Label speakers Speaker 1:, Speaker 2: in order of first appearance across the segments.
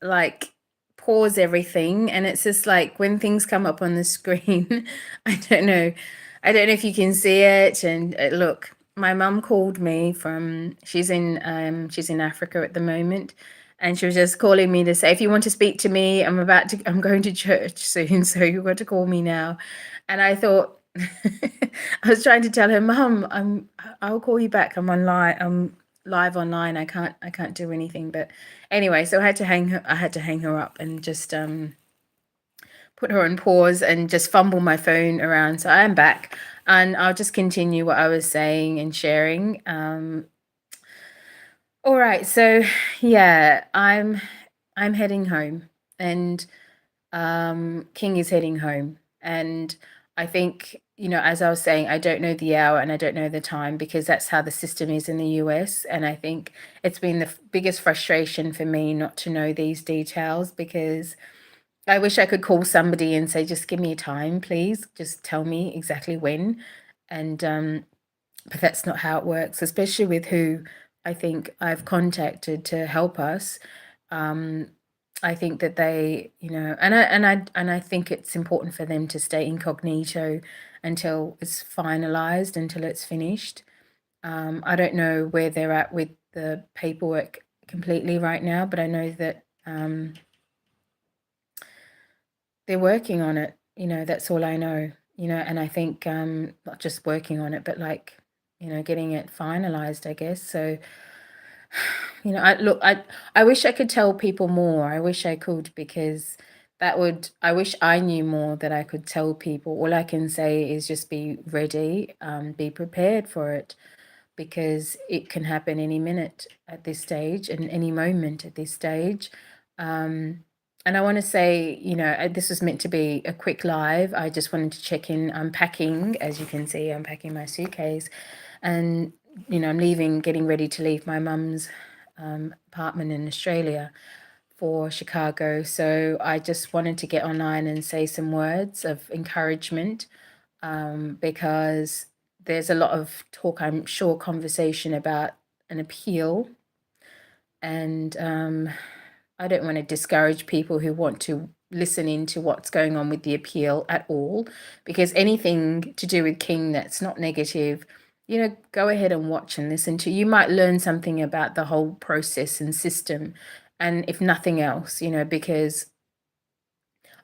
Speaker 1: like pause everything, and it's just like when things come up on the screen, I don't know. I don't know if you can see it. And look, my mum called me from she's in Africa at the moment, and she was just calling me to say, if you want to speak to me, I'm going to church soon, so you've got to call me now. And I thought I was trying to tell her, Mum, I'll call you back. I'm live online. I can't do anything. But anyway, so I had to hang her up and just put her on pause and just fumble my phone around. So I am back, and I'll just continue what I was saying and sharing. All right, so yeah, I'm heading home, and King is heading home, and I think, as I was saying, I don't know the hour and I don't know the time because that's how the system is in the US, and I think it's been the biggest frustration for me not to know these details because I wish I could call somebody and say, just give me a time, please. Just tell me exactly when. And but that's not how it works, especially with who I think I've contacted to help us. Um, I think that they, and I think it's important for them to stay incognito until it's finalized, until it's finished. I don't know where they're at with the paperwork completely right now, but I know that they're working on it. That's all I know. And I think not just working on it, but like, getting it finalized, I guess. So, I wish I could tell people more. I wish I could because I wish I knew more that I could tell people. All I can say is just be ready, be prepared for it because it can happen any minute at this stage and any moment at this stage. And I want to say, this was meant to be a quick live. I just wanted to check in. I'm packing, as you can see, I'm packing my suitcase, and I'm getting ready to leave my mum's apartment in Australia for Chicago. So I just wanted to get online and say some words of encouragement because there's a lot of talk, I'm sure, conversation about an appeal. And I don't want to discourage people who want to listen into what's going on with the appeal at all, because anything to do with King that's not negative, go ahead and watch and listen to. You might learn something about the whole process and system. And if nothing else, because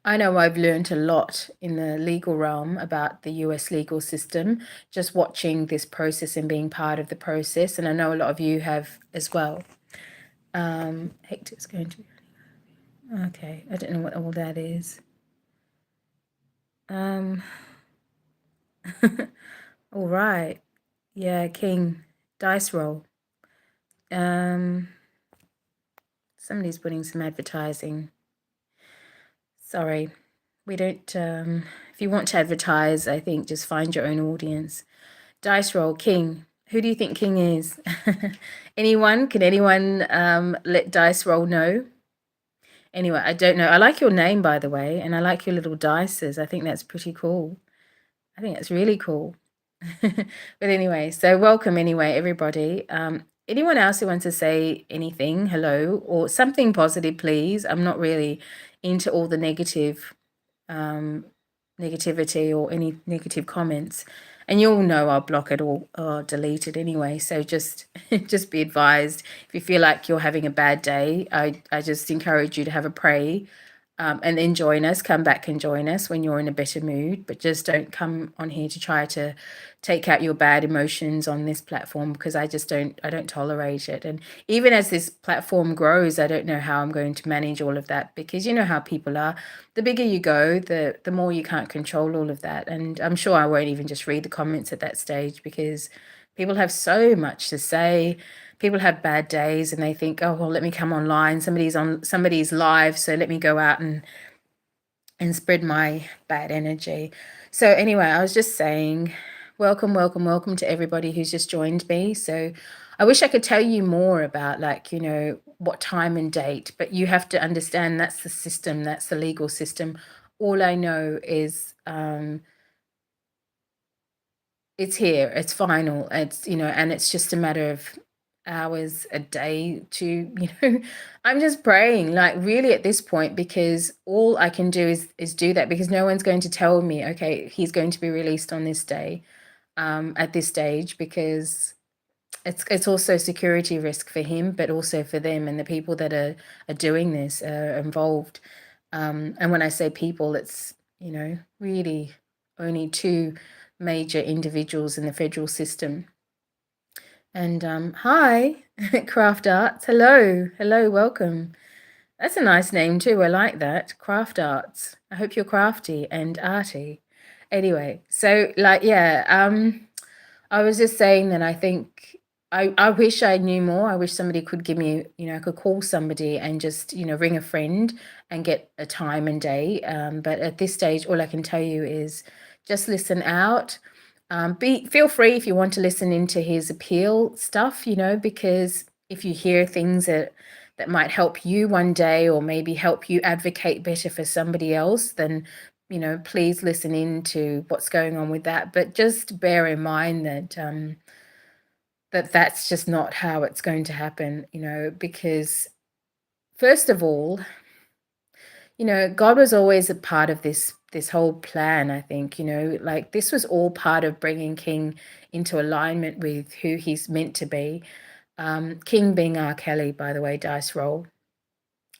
Speaker 1: I know I've learned a lot in the legal realm about the US legal system, just watching this process and being part of the process. And I know a lot of you have as well. Hector's going to. Okay, I don't know what all that is. All right. Yeah, King. Dice roll. Somebody's putting some advertising. Sorry. We don't, if you want to advertise, I think just find your own audience. Dice roll, King. Who do you think King is? Anyone? Can anyone let Dice roll know? Anyway, I don't know. I like your name, by the way, and I like your little dices. I think that's pretty cool. I think that's really cool. But anyway, so welcome anyway, everybody. Anyone else who wants to say anything, hello, or something positive, please? I'm not really into all the negativity or any negative comments. And you'll know I'll block it or delete it anyway. So just just be advised, if you feel like you're having a bad day, I just encourage you to have a pray and then join us. Come back and join us when you're in a better mood, but just don't come on here to try to take out your bad emotions on this platform because I don't tolerate it. And even as this platform grows, I don't know how I'm going to manage all of that because you know how people are. The bigger you go, the more you can't control all of that. And I'm sure I won't even just read the comments at that stage because people have so much to say. People have bad days and they think, oh, well, let me come online. Somebody's live, so let me go out and spread my bad energy. So anyway, I was just saying, welcome to everybody who's just joined me. So I wish I could tell you more about what time and date, but you have to understand that's the system, that's the legal system. All I know is it's here, it's final, it's and it's just a matter of hours a day to, I'm just praying, like, really at this point, because all I can do is do that, because no one's going to tell me, okay, he's going to be released on this day, at this stage, because it's also a security risk for him, but also for them and the people that are doing this, are involved. And when I say people, it's, really only two major individuals in the federal system. And hi, Craft Arts. Hello, welcome. That's a nice name too. I like that. Craft Arts. I hope you're crafty and arty. Anyway, so like, yeah, I was just saying that I think I wish I knew more. I wish somebody could give me, I could call somebody and just, ring a friend and get a time and day. But at this stage, all I can tell you is just listen out. Feel free if you want to listen into his appeal stuff, because if you hear things that might help you one day, or maybe help you advocate better for somebody else, then please listen into what's going on with that. But just bear in mind that that's just not how it's going to happen, because first of all, God was always a part of this whole plan, I think, like this was all part of bringing King into alignment with who he's meant to be. King being RKelly, by the way, dice roll.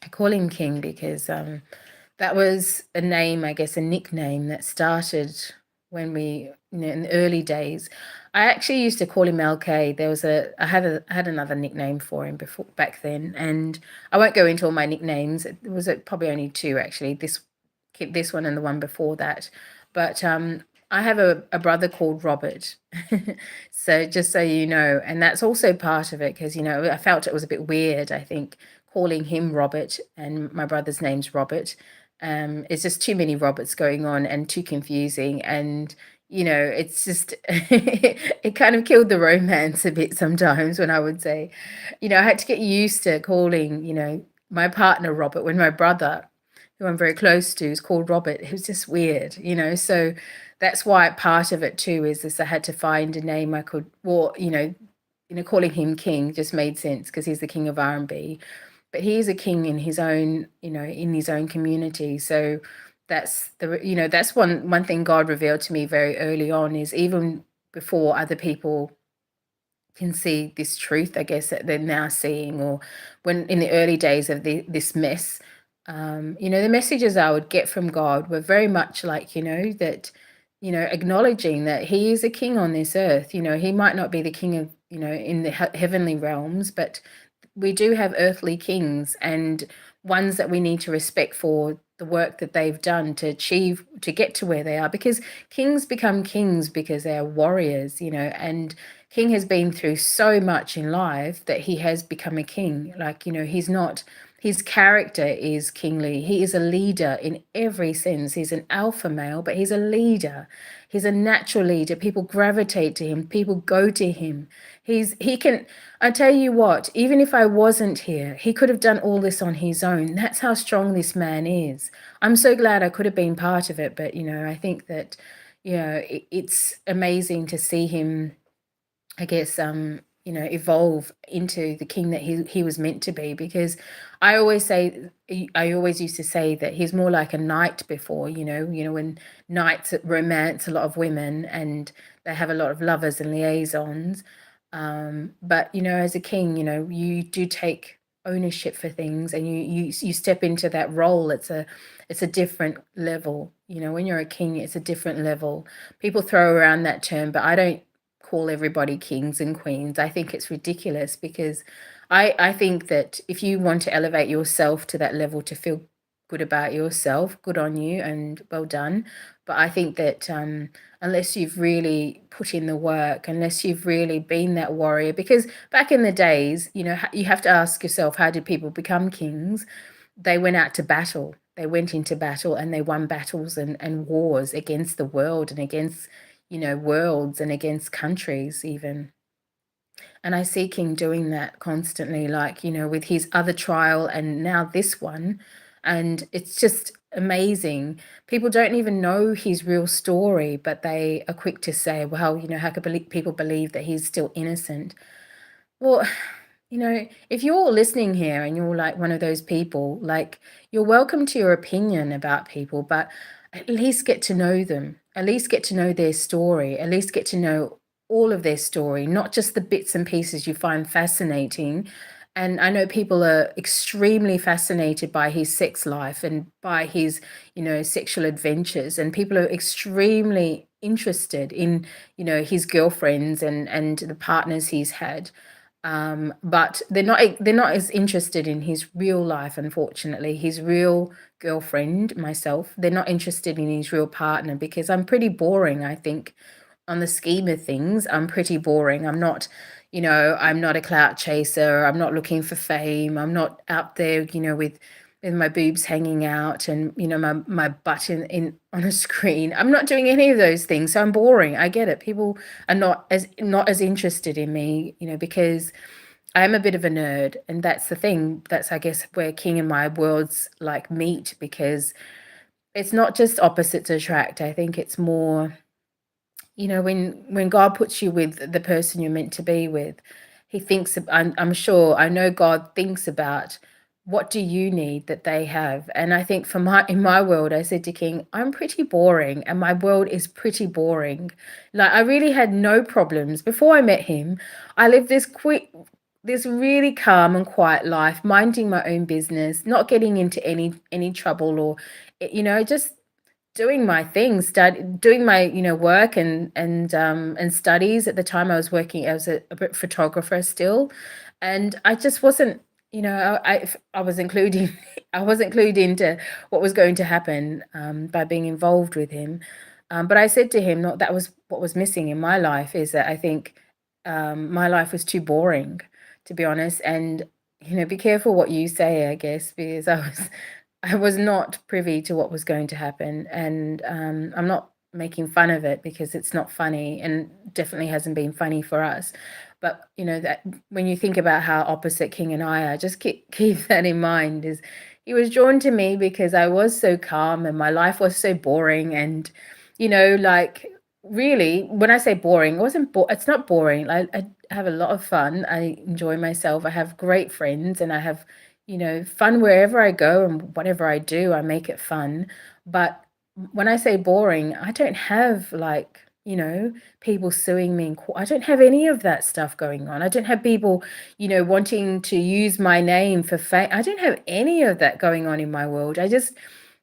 Speaker 1: I call him King because that was a name, I guess, a nickname that started when we, in the early days. I actually used to call him LK. I had another nickname for him back then, and I won't go into all my nicknames. It was probably only two actually. This one and the one before that, but I have a brother called Robert. So just so you know, and that's also part of it, because I felt it was a bit weird, I think, calling him Robert and my brother's name's Robert. It's just too many Roberts going on and too confusing, and it's just it kind of killed the romance a bit sometimes when I would say, I had to get used to calling, my partner Robert when my brother, who I'm very close to, is called Robert. It was just weird, so that's why part of it too is this: I had to find a name I could, well, calling him King just made sense because he's the king of R&B, but he is a king in his own, in his own community. So that's one thing God revealed to me very early on, is even before other people can see this truth, I guess, that they're now seeing, or when in the early days of this mess, the messages I would get from God were very much like, that, acknowledging that he is a king on this earth. He might not be the king of, in the heavenly realms, but we do have earthly kings, and ones that we need to respect for the work that they've done to achieve, to get to where they are, because kings become kings because they are warriors, and King has been through so much in life that he has become a king. Like, he's not, his character is kingly. He is a leader in every sense. He's an alpha male, but he's a leader. He's a natural leader. People gravitate to him. People go to him. He can, I tell you what, even if I wasn't here, he could have done all this on his own. That's how strong this man is. I'm so glad I could have been part of it. But, I think that, it's amazing to see him, I guess, evolve into the king that he was meant to be. Because I always used to say that he's more like a knight before, when knights romance a lot of women and they have a lot of lovers and liaisons. But, as a king, you do take ownership for things, and you step into that role. It's a different level. When you're a king, it's a different level. People throw around that term, but I don't call everybody kings and queens. I think it's ridiculous, because I think that if you want to elevate yourself to that level to feel good about yourself, good on you and well done. But I think that unless you've really put in the work, unless you've really been that warrior, because back in the days, you have to ask yourself, how did people become kings? They went out to battle. They went into battle and they won battles and wars against the world and against, worlds and against countries even. And I see King doing that constantly, like, with his other trial and now this one. And it's just amazing. People don't even know his real story, but they are quick to say, well, how could people believe that he's still innocent? Well, if you're listening here and you're like one of those people, like you're welcome to your opinion about people, but at least get to know them. At least get to know their story. At least get to know all of their story, not just the bits and pieces you find fascinating. And I know people are extremely fascinated by his sex life and by his, sexual adventures, and people are extremely interested in, his girlfriends and the partners he's had, but they're not as interested in his real life, unfortunately. His real girlfriend, myself, they're not interested in his real partner because I'm pretty boring, I think, on the scheme of things. I'm pretty boring. I'm not a clout chaser. I'm not looking for fame. I'm not out there, with my boobs hanging out and my butt in on a screen. I'm not doing any of those things. So I'm boring. I get it. People are not as interested in me, because I'm a bit of a nerd, and that's the thing. That's, I guess, where King and my worlds like meet, because it's not just opposites attract. I think it's more, when God puts you with the person you're meant to be with, he thinks I'm sure, I know God thinks about what do you need that they have. And I think for my in my world, I said to King, I'm pretty boring and my world is pretty boring. Like, I really had no problems before I met him. I lived this really calm and quiet life, minding my own business, not getting into any trouble, or just doing my thing, doing my work and studies. At the time, I was working. I was a bit photographer still, and I just wasn't. I was including. I was included into what was going to happen, by being involved with him. But I said to him, "Not that was what was missing in my life. Is that I think my life was too boring, to be honest. And be careful what you say, I guess, because I was not privy to what was going to happen, and I'm not making fun of it because it's not funny, and definitely hasn't been funny for us. But that when you think about how opposite King and I are, just keep that in mind. Is he was drawn to me because I was so calm and my life was so boring, and like, really, when I say boring, it wasn't. It's not boring. I have a lot of fun. I enjoy myself. I have great friends, and I have fun wherever I go, and whatever I do, I make it fun. But when I say boring, I don't have, like, people suing me in court. I don't have any of that stuff going on. I don't have people, wanting to use my name for fame. I don't have any of that going on in my world. I just,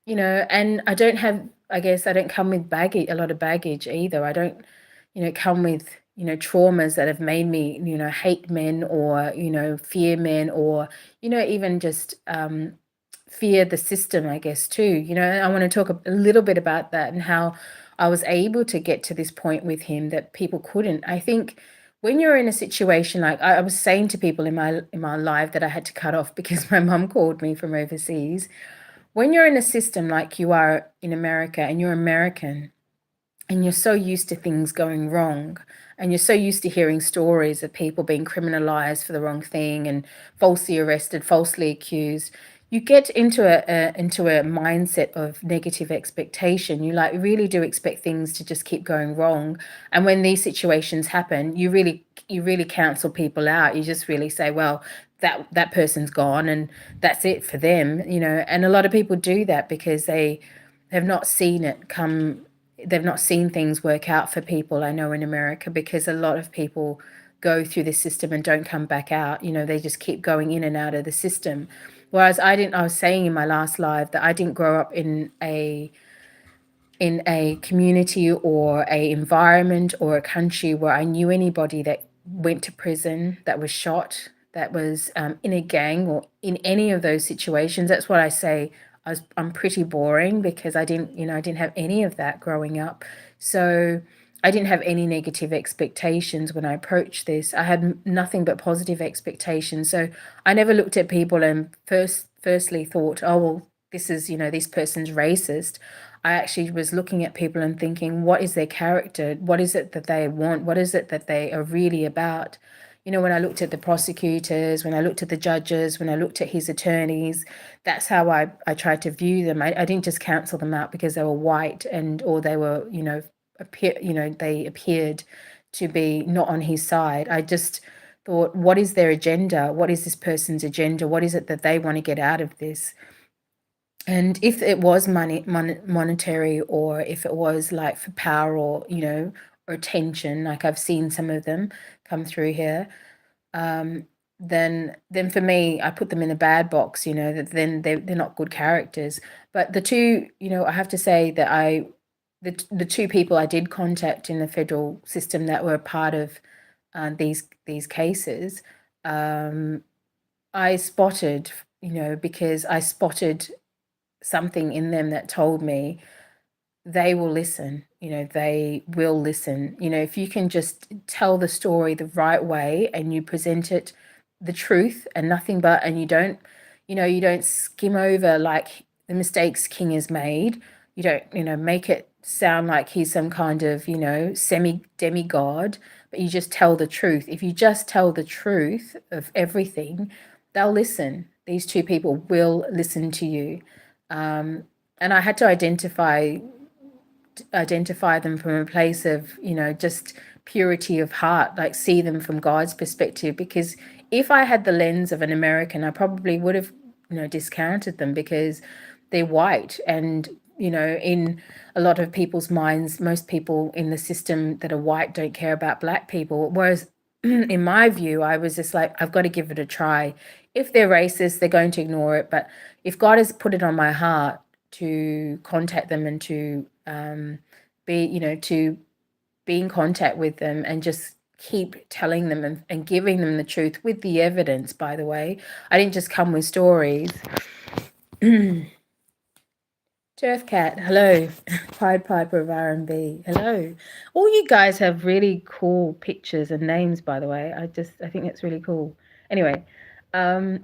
Speaker 1: and I don't have, I guess, I don't come with baggage, a lot of baggage either. I don't, come with, traumas that have made me, hate men, or, fear men, or, even just fear the system, I guess, too. I want to talk a little bit about that and how I was able to get to this point with him that people couldn't. I think when you're in a situation, like I was saying to people in my life that I had to cut off because my mum called me from overseas. When you're in a system like you are in America, and you're American, and you're so used to things going wrong, and you're so used to hearing stories of people being criminalized for the wrong thing and falsely arrested, falsely accused, you get into a mindset of negative expectation. You, like, really do expect things to just keep going wrong. And when these situations happen, you really cancel people out. You just really say, well, that person's gone and that's it for them. And a lot of people do that because they have not seen it come. They've not seen things work out for people, I know, in America, because a lot of people go through the system and don't come back out. They just keep going in and out of the system. Whereas I was saying in my last live that I didn't grow up in a community or a environment or a country where I knew anybody that went to prison, that was shot, that was in a gang, or in any of those situations. That's what I say. I'm pretty boring because I didn't have any of that growing up. So I didn't have any negative expectations when I approached this. I had nothing but positive expectations. So I never looked at people and firstly thought, oh, well, this person's racist. I actually was looking at people and thinking, what is their character? What is it that they want? What is it that they are really about? When I looked at the prosecutors, when I looked at the judges, when I looked at his attorneys, that's how I tried to view them. I didn't just cancel them out because they were white, or they were, they appeared to be not on his side. I just thought, what is their agenda? What is this person's agenda? What is it that they want to get out of this? And if it was monetary, or if it was like for power, or, or attention, like I've seen some of them come through here, then for me, I put them in a bad box, that then they're not good characters. But the two, I have to say that the two people I did contact in the federal system that were part of these cases, I spotted, because I spotted something in them that told me they will listen. They will listen. If you can just tell the story the right way and you present it the truth and nothing but, and you don't skim over like the mistakes King has made. You don't, make it sound like he's some kind of, semi demigod, but you just tell the truth. If you just tell the truth of everything, they'll listen. These two people will listen to you. And I had to identify them from a place of, just purity of heart, like see them from God's perspective. Because if I had the lens of an American, I probably would have, discounted them because they're white. And, in a lot of people's minds, most people in the system that are white don't care about black people. Whereas in my view, I was just like, I've got to give it a try. If they're racist, they're going to ignore it. But if God has put it on my heart to contact them and to to be in contact with them and just keep telling them and giving them the truth with the evidence, by the way. I didn't just come with stories. Turf Cat, hello. Pied Piper of R&B, hello. All you guys have really cool pictures and names, by the way. I think that's really cool. Anyway, the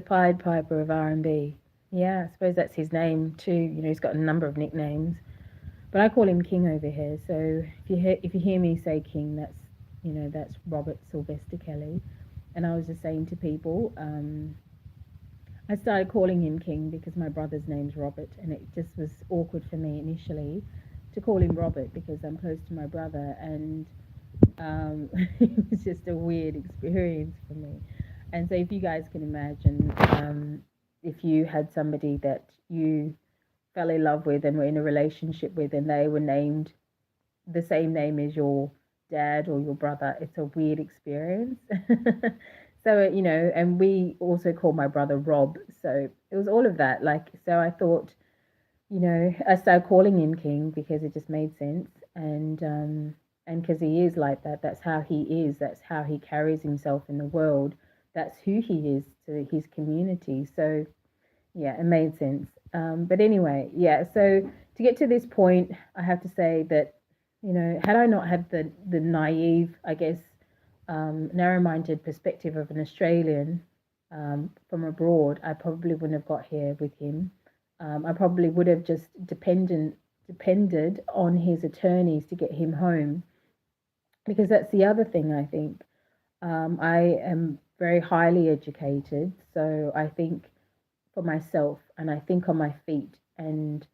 Speaker 1: Pied Piper of R&B. Yeah, I suppose that's his name too. He's got a number of nicknames, but I call him King over here. So if you hear me say King, that's Robert Sylvester Kelly. And I was just saying to people, I started calling him King because my brother's name's Robert, and it just was awkward for me initially to call him Robert because I'm close to my brother, and it was just a weird experience for me. And so if you guys can imagine, if you had somebody that you fell in love with and were in a relationship with, and they were named the same name as your dad or your brother, it's a weird experience. So, and we also call my brother Rob. So it was all of that. So I thought, I started calling him King because it just made sense. And because he is like that, that's how he is. That's how he carries himself in the world. That's who he is to his community. So, yeah, it made sense. But anyway, yeah. So to get to this point, I have to say that, had I not had the naive, I guess, narrow-minded perspective of an Australian from abroad, I probably wouldn't have got here with him. I probably would have just depended on his attorneys to get him home, because that's the other thing. I think I am very highly educated, so I think for myself and I think on my feet, and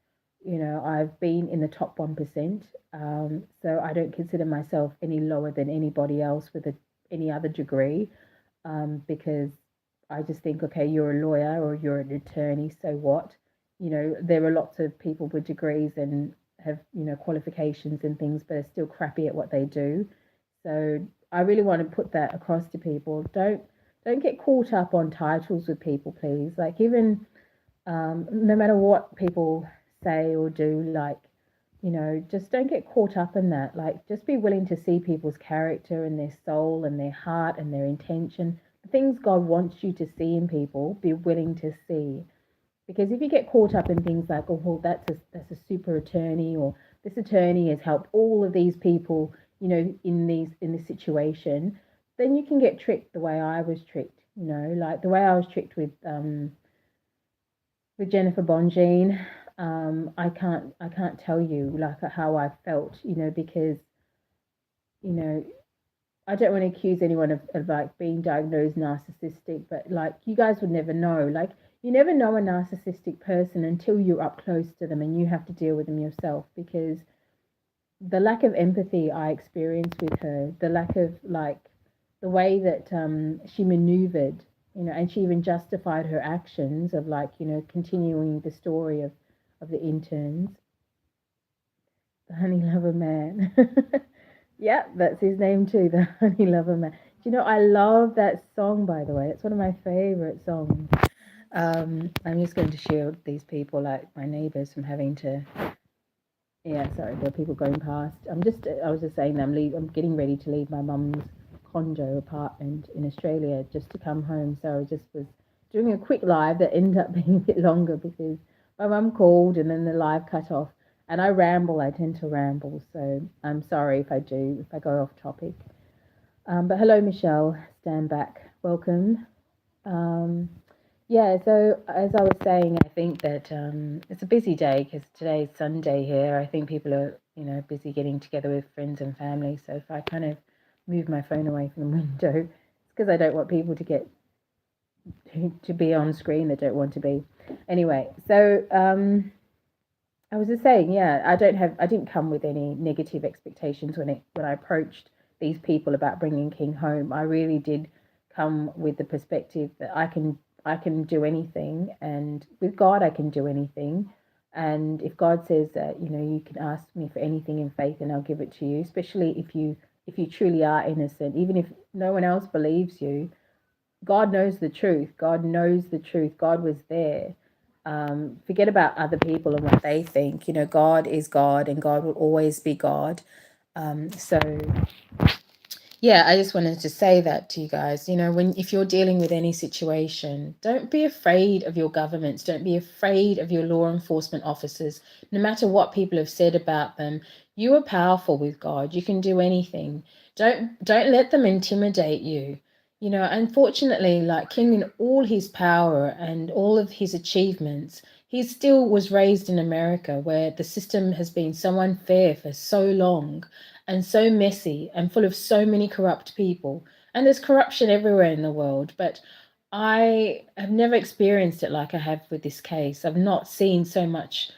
Speaker 1: I've been in the top 1%, so I don't consider myself any lower than anybody else with any other degree, because I just think, okay, you're a lawyer or you're an attorney, so what? There are lots of people with degrees and have, qualifications and things, but are still crappy at what they do. So I really want to put that across to people. Don't get caught up on titles with people, please. Like, even no matter what people say or do, just don't get caught up in that. Like, just be willing to see people's character and their soul and their heart and their intention. The things God wants you to see in people, be willing to see. Because if you get caught up in things like, oh, well, that's a super attorney, or this attorney has helped all of these people, in this situation, then you can get tricked the way I was tricked. Like the way I was tricked with Jennifer Bongine. I can't tell you like how I felt, because I don't want to accuse anyone of like being diagnosed narcissistic, but like you guys would never know. Like, you never know a narcissistic person until you're up close to them and you have to deal with them yourself, because the lack of empathy I experienced with her, the lack of like the way that she maneuvered, and she even justified her actions of, like, continuing the story of the interns. The Honey Lover Man. Yeah, that's his name too, the Honey Lover Man. Do you know, I love that song, by the way. It's one of my favorite songs. I'm just going to shield these people, like my neighbors, from having to. Yeah, sorry, there are people going past. I was just saying that I'm getting ready to leave my mum's condo apartment in Australia just to come home. So I just was doing a quick live that ended up being a bit longer because my mum called and then the live cut off. And I ramble, I tend to ramble. So I'm sorry if I go off topic. But hello, Michelle, stand back. Welcome. Um, yeah, so as I was saying, I think that it's a busy day because today's Sunday here. I think people are, busy getting together with friends and family. So if I kind of move my phone away from the window, it's because I don't want people to get to be on screen that don't want to be. Anyway, so I was just saying, yeah, I didn't come with any negative expectations when I approached these people about bringing King home. I really did come with the perspective that I can do anything, and with God I can do anything. And if God says that, you can ask me for anything in faith and I'll give it to you, especially if you truly are innocent, even if no one else believes you. God knows the truth. God knows the truth. God was there. Forget about other people and what they think. God is God and God will always be God. So yeah, I just wanted to say that to you guys. If you're dealing with any situation, don't be afraid of your governments. Don't be afraid of your law enforcement officers. No matter what people have said about them, you are powerful with God. You can do anything. Don't let them intimidate you. Unfortunately, like King, in all his power and all of his achievements, he still was raised in America, where the system has been so unfair for so long and so messy and full of so many corrupt people. And there's corruption everywhere in the world, but I have never experienced it like I have with this case. I've not seen so much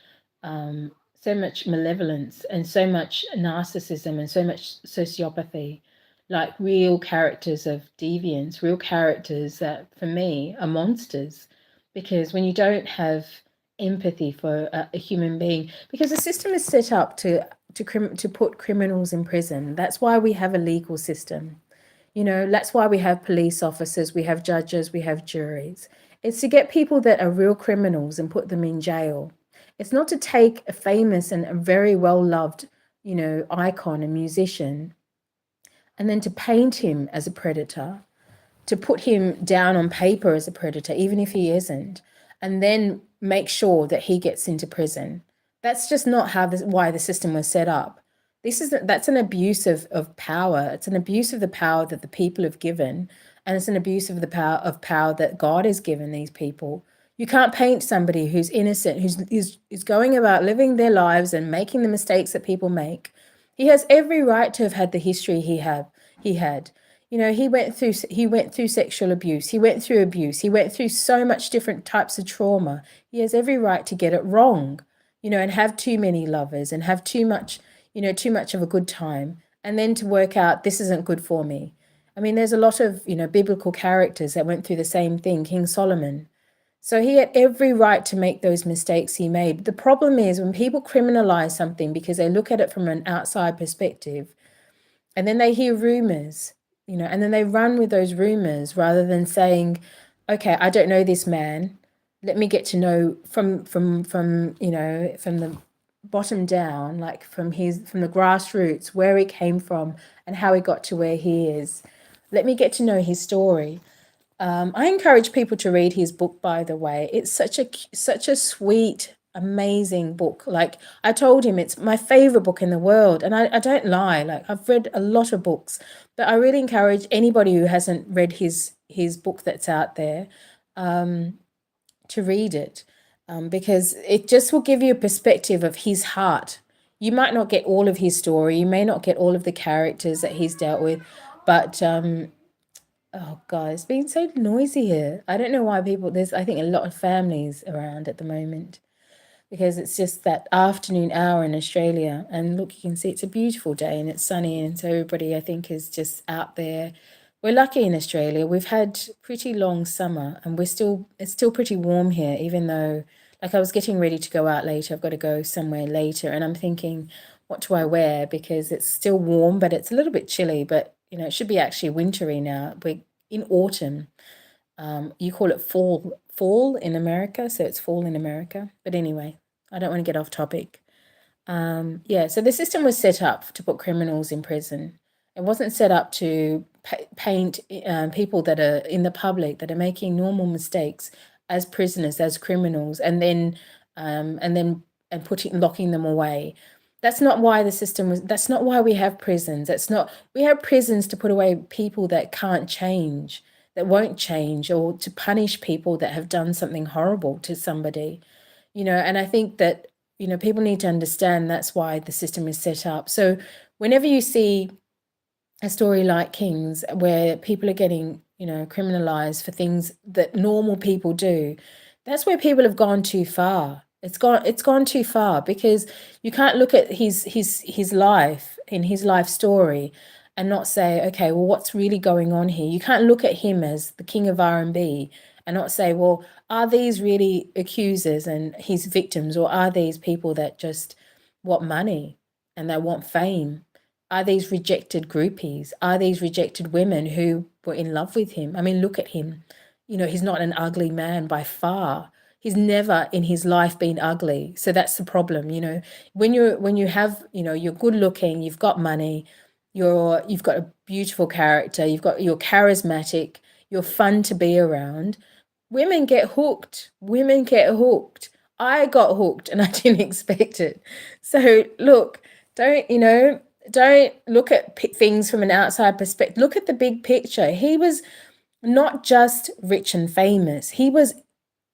Speaker 1: malevolence and so much narcissism and so much sociopathy, like real characters of deviance, real characters that for me are monsters. Because when you don't have empathy for a human being, because the system is set up to put criminals in prison. That's why we have a legal system. That's why we have police officers, we have judges, we have juries. It's to get people that are real criminals and put them in jail. It's not to take a famous and a very well loved, icon, a musician, and then to paint him as a predator, to put him down on paper as a predator, even if he isn't, and then make sure that he gets into prison. That's just not why the system was set up. That's an abuse of power. It's an abuse of the power that the people have given, and it's an abuse of the power that God has given these people. You can't paint somebody who's innocent, who's going about living their lives and making the mistakes that people make. He has every right to have had the history he had. He went through sexual abuse. He went through abuse. He went through so much different types of trauma. He has every right to get it wrong, and have too many lovers and have too much of a good time, and then to work out this isn't good for me. I mean, there's a lot of, biblical characters that went through the same thing, King Solomon. So he had every right to make those mistakes he made. The problem is when people criminalize something because they look at it from an outside perspective, and then they hear rumors, and then they run with those rumors rather than saying, okay, I don't know this man. Let me get to know from the bottom down, like from the grassroots, where he came from and how he got to where he is. Let me get to know his story. I encourage people to read his book, by the way. It's such a sweet, amazing book. Like I told him, it's my favorite book in the world. And I don't lie, like I've read a lot of books, but I really encourage anybody who hasn't read his book that's out there to read it, because it just will give you a perspective of his heart. You might not get all of his story. You may not get all of the characters that he's dealt with, but oh God, it's been so noisy here. I don't know why there's, I think, a lot of families around at the moment because it's just that afternoon hour in Australia. And look, you can see it's a beautiful day and it's sunny. And so everybody, I think, is just out there we're lucky in Australia. We've had pretty long summer, and it's still pretty warm here, even though, like, I was getting ready to go out later. I've got to go somewhere later, and I'm thinking, what do I wear? Because it's still warm, but it's a little bit chilly. But it should be actually wintry now. We're in autumn. You call it fall in America, so it's fall in America. But anyway, I don't want to get off topic. Yeah, so the system was set up to put criminals in prison. It wasn't set up to paint people that are in the public that are making normal mistakes as prisoners, as criminals, and then locking them away. That's not why the system was. That's not why we have prisons. That's not. We have prisons to put away people that can't change, that won't change, or to punish people that have done something horrible to somebody. And I think that people need to understand that's why the system is set up. So whenever you see a story like King's, where people are getting criminalized for things that normal people do, that's where people have gone too far. It's gone too far, because you can't look at his life, in his life story, and not say, okay, well, what's really going on here? You can't look at him as the king of R&B and not say, well, are these really accusers and his victims, or are these people that just want money and they want fame? Are these rejected groupies? Are these rejected women who were in love with him? I mean, look at him. He's not an ugly man by far. He's never in his life been ugly. So that's the problem. When you have, you're good looking, you've got money, you've got a beautiful character, you're charismatic, you're fun to be around. Women get hooked. Women get hooked. I got hooked and I didn't expect it. So look, don't look at things from an outside perspective. Look at the big picture. He was not just rich and famous. He was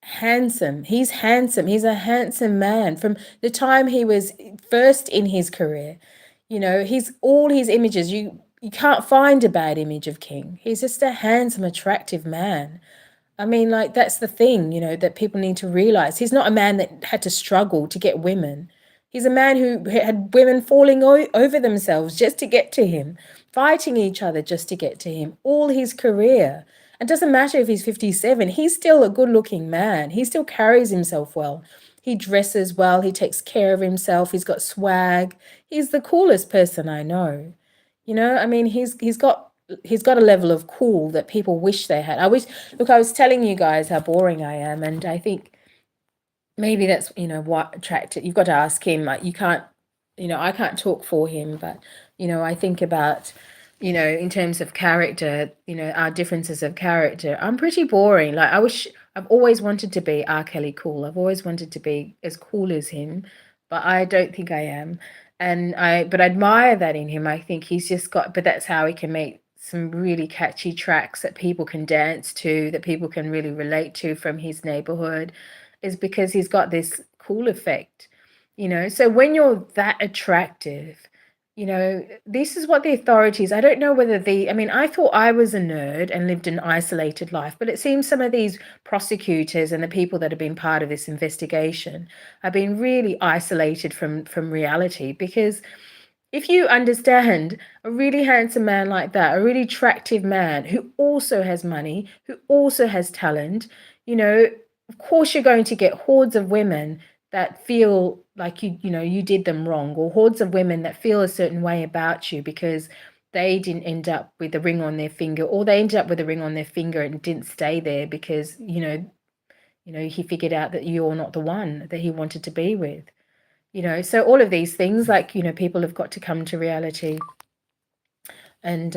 Speaker 1: handsome. He's handsome. He's a handsome man from the time he was first in his career. He's all his images. You can't find a bad image of King. He's just a handsome, attractive man. I mean, like, that's the thing, that people need to realize. He's not a man that had to struggle to get women. He's a man who had women falling over themselves just to get to him, fighting each other just to get to him all his career. It doesn't matter if he's 57, he's still a good looking man. He still carries himself well. He dresses well. He takes care of himself. He's got swag. He's the coolest person I know. I mean, he's got a level of cool that people wish they had. I was telling you guys how boring I am, and I think maybe that's what attracted. You've got to ask him. Like, you can't, I can't talk for him, but I think about, in terms of character, our differences of character. I'm pretty boring. Like, I've always wanted to be RKelly cool. I've always wanted to be as cool as him, but I don't think I am. But I admire that in him. I think he's just got, but that's how he can make some really catchy tracks that people can dance to, that people can really relate to from his neighborhood, is because he's got this cool effect. So when you're that attractive, this is what the authorities, I don't know whether I thought I was a nerd and lived an isolated life, but it seems some of these prosecutors and the people that have been part of this investigation have been really isolated from reality. Because if you understand a really handsome man like that, a really attractive man who also has money, who also has talent, of course you're going to get hordes of women that feel like you did them wrong, or hordes of women that feel a certain way about you because they didn't end up with a ring on their finger, or they ended up with a ring on their finger and didn't stay there because he figured out that you're not the one that he wanted to be with. So all of these things, like, people have got to come to reality. And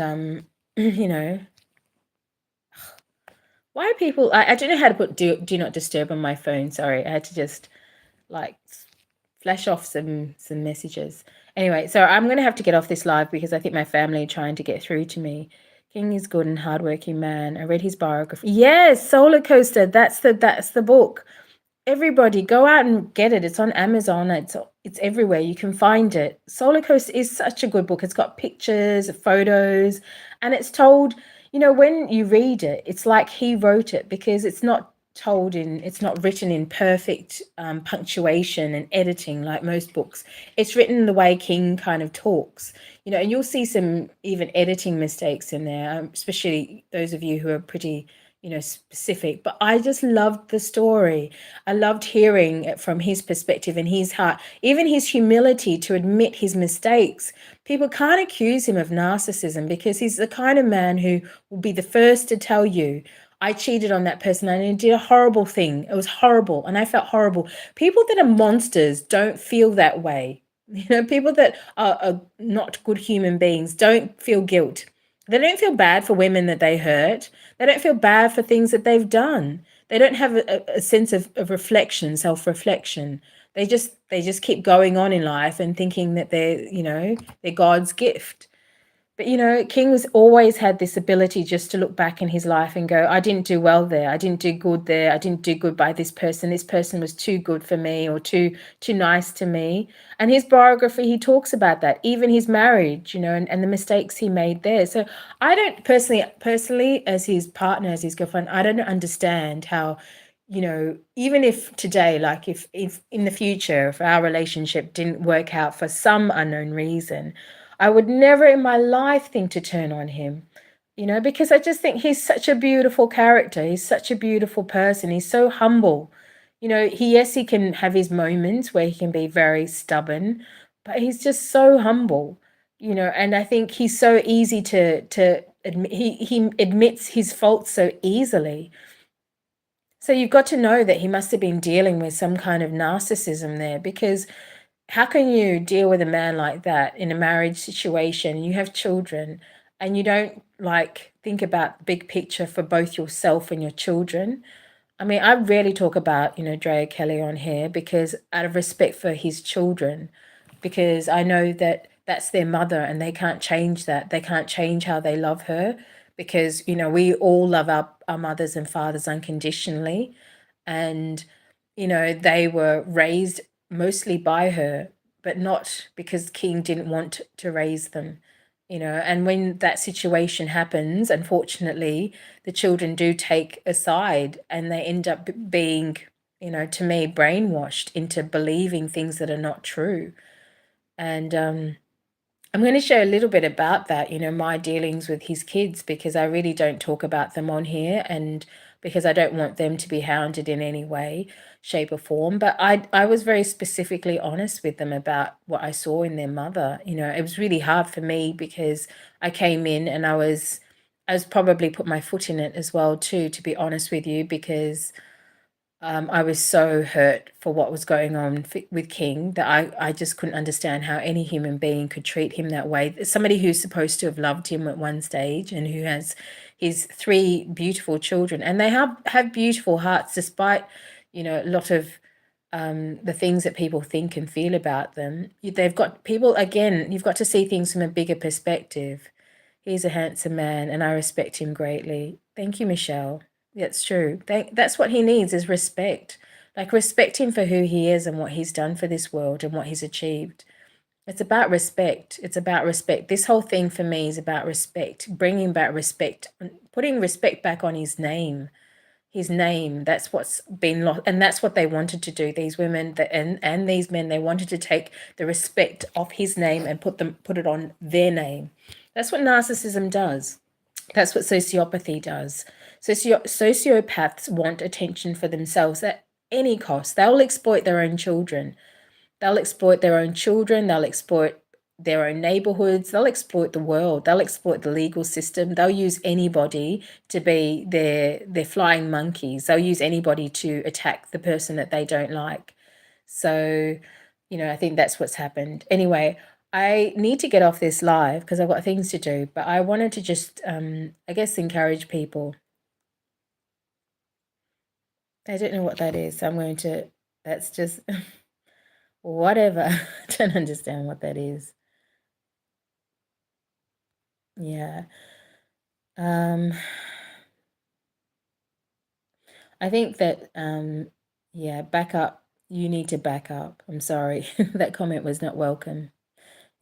Speaker 1: why are people, I don't know how to put do not disturb on my phone. Sorry, I had to just like flash off some messages. Anyway, so I'm going to have to get off this live because I think my family are trying to get through to me. King is good and hardworking man. I read his biography. Yes, Solar Coaster. That's the book. Everybody go out and get it. It's on Amazon. It's everywhere. You can find it. Solar Coaster is such a good book. It's got pictures, photos, and it's told, when you read it, it's like he wrote it, because it's not it's not written in perfect punctuation and editing like most books. It's written the way King kind of talks, and you'll see some even editing mistakes in there, especially those of you who are pretty, specific. But I just loved the story. I loved hearing it from his perspective and his heart, even his humility to admit his mistakes. People can't accuse him of narcissism because he's the kind of man who will be the first to tell you, I cheated on that person and I did a horrible thing. It was horrible and I felt horrible. People that are monsters don't feel that way. People that are not good human beings don't feel guilt. They don't feel bad for women that they hurt. They don't feel bad for things that they've done. They don't have a sense of reflection, self-reflection. They just keep going on in life and thinking that they're God's gift. But King was always had this ability just to look back in his life and go, I didn't do well there. I didn't do good there. I didn't do good by this person. This person was too good for me or too nice to me. And his biography, he talks about that, even his marriage, and the mistakes he made there. So I don't personally, as his partner, as his girlfriend, I don't understand how, even if today, like if in the future, if our relationship didn't work out for some unknown reason, I would never in my life think to turn on him, because I just think he's such a beautiful character. He's such a beautiful person. He's so humble. He can have his moments where he can be very stubborn, but he's just so humble, and I think he's so easy to admit. He admits his faults so easily. So you've got to know that he must have been dealing with some kind of narcissism there, because how can you deal with a man like that in a marriage situation? You have children and you don't think about the big picture for both yourself and your children. I mean, I rarely talk about, RKelly on here because out of respect for his children, because I know that that's their mother and they can't change that. They can't change how they love her because, we all love our mothers and fathers unconditionally. And, they were raised mostly by her, but not because King didn't want to raise them, and when that situation happens, unfortunately, the children do take a side and they end up being, to me, brainwashed into believing things that are not true. And I'm going to share a little bit about that, my dealings with his kids, because I really don't talk about them on here and because I don't want them to be hounded in any way, shape, or form. But I was very specifically honest with them about what I saw in their mother. It was really hard for me because I came in and I was probably put my foot in it as well, too, to be honest with you, because I was so hurt for what was going on with King that I just couldn't understand how any human being could treat him that way. Somebody who's supposed to have loved him at one stage and who has his 3 beautiful children, and they have beautiful hearts despite, a lot of the things that people think and feel about them. They've got people, again, you've got to see things from a bigger perspective. He's a handsome man and I respect him greatly. Thank you, Michelle. That's true. That's what he needs is respect. Respect him for who he is and what he's done for this world and what he's achieved. It's about respect. It's about respect. This whole thing for me is about respect, bringing back respect, putting respect back on his name. His name, that's what's been lost, and that's what they wanted to do. These women and these men, they wanted to take the respect off his name and put it on their name. That's what narcissism does. That's what sociopathy does. Sociopaths want attention for themselves at any cost. They'll exploit their own children. They'll exploit their own children. They'll exploit their own neighborhoods. They'll exploit the world. They'll exploit the legal system. They'll use anybody to be their flying monkeys. They'll use anybody to attack the person that they don't like. So, I think that's what's happened. Anyway, I need to get off this live because I've got things to do, but I wanted to just, I guess, encourage people. I don't know what that is. So I'm going to, that's just, whatever. I don't understand what that is. Yeah. I think that, yeah, back up. You need to back up. I'm sorry. That comment was not welcome.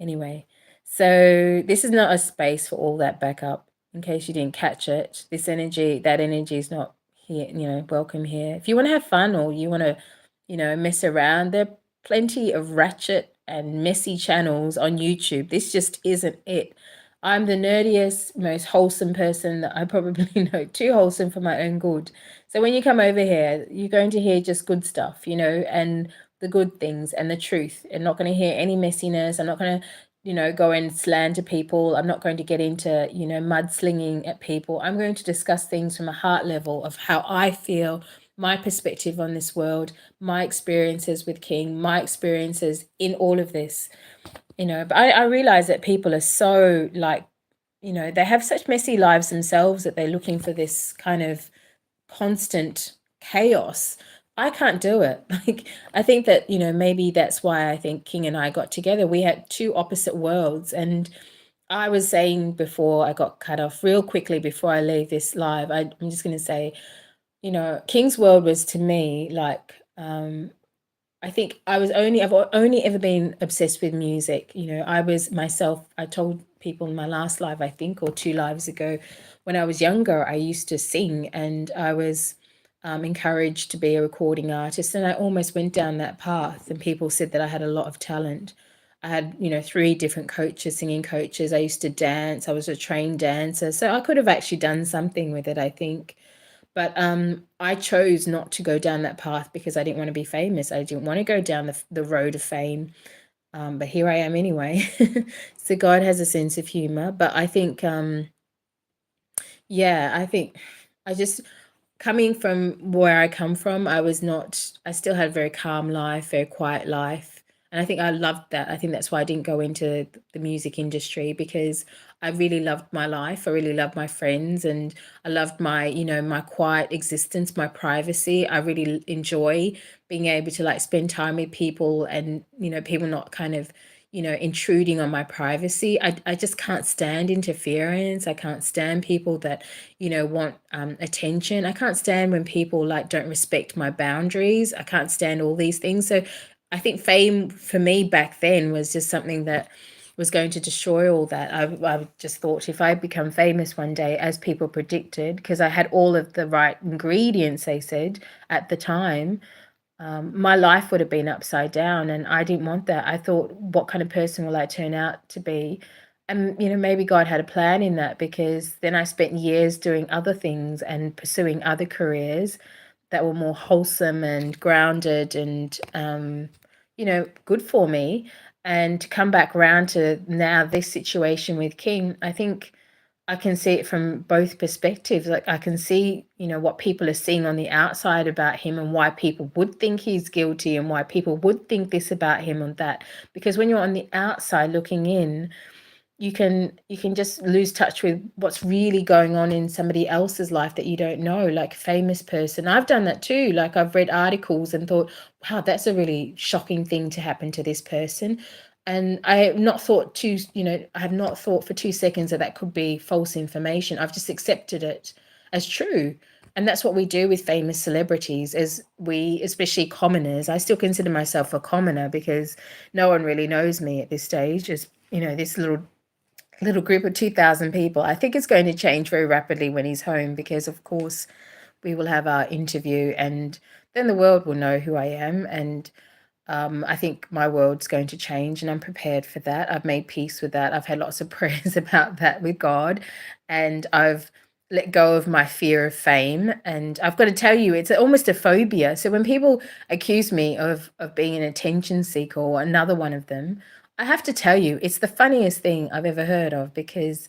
Speaker 1: Anyway, so this is not a space for all that backup. In case you didn't catch it, that energy is not here, welcome here. If you want to have fun or you want to, mess around, there are plenty of ratchet and messy channels on YouTube. This just isn't it. I'm the nerdiest, most wholesome person that I probably know, too wholesome for my own good. So when you come over here, you're going to hear just good stuff, and the good things and the truth, and not going to hear any messiness. I'm not going to go and slander people. I'm not going to get into, mudslinging at people. I'm going to discuss things from a heart level of how I feel, my perspective on this world, my experiences with King, my experiences in all of this, But I realize that people are so like, they have such messy lives themselves that they're looking for this kind of constant chaos. I can't do it. Like, I think that, maybe that's why I think King and I got together. We had two opposite worlds. And I was saying before I got cut off real quickly before I leave this live, I'm just going to say, King's world was to me like, I think I've only ever been obsessed with music. I was myself, I told people in my last live, I think, or two lives ago, when I was younger, I used to sing and I was encouraged to be a recording artist. And I almost went down that path. And people said that I had a lot of talent. I had, three different coaches, singing coaches. I used to dance. I was a trained dancer. So I could have actually done something with it, I think. But I chose not to go down that path because I didn't want to be famous. I didn't want to go down the road of fame. But here I am anyway. So God has a sense of humor. But I think, yeah, I think I just, coming from where I come from, I still had a very calm life, very quiet life. And I think I loved that. I think that's why I didn't go into the music industry, because I really loved my life. I really loved my friends, and I loved my, my quiet existence, my privacy. I really enjoy being able to like spend time with people and, people not kind of, intruding on my privacy. I just can't stand interference. I can't stand people that, want attention. I can't stand when people like don't respect my boundaries. I can't stand all these things. So I think fame for me back then was just something that was going to destroy all that. I just thought if I become famous one day, as people predicted, because I had all of the right ingredients, they said at the time, my life would have been upside down, and I didn't want that. I thought, what kind of person will I turn out to be? And, maybe God had a plan in that, because then I spent years doing other things and pursuing other careers that were more wholesome and grounded and, good for me. And to come back around to now this situation with King, I think I can see it from both perspectives. Like, I can see, what people are seeing on the outside about him and why people would think he's guilty and why people would think this about him and that. Because when you're on the outside looking in, you can just lose touch with what's really going on in somebody else's life that you don't know, like a famous person. I've done that too. Like, I've read articles and thought, wow, that's a really shocking thing to happen to this person. And I have not thought I have not thought for 2 seconds that that could be false information. I've just accepted it as true. And that's what we do with famous celebrities, as we, especially commoners. I still consider myself a commoner because no one really knows me at this stage, as this little group of 2,000 people. I think it's going to change very rapidly when he's home, because of course we will have our interview and then the world will know who I am. And I think my world's going to change, and I'm prepared for that. I've made peace with that. I've had lots of prayers about that with God, and I've let go of my fear of fame. And I've got to tell you, it's almost a phobia. So when people accuse me of being an attention seeker, or another one of them, I have to tell you, it's the funniest thing I've ever heard of, because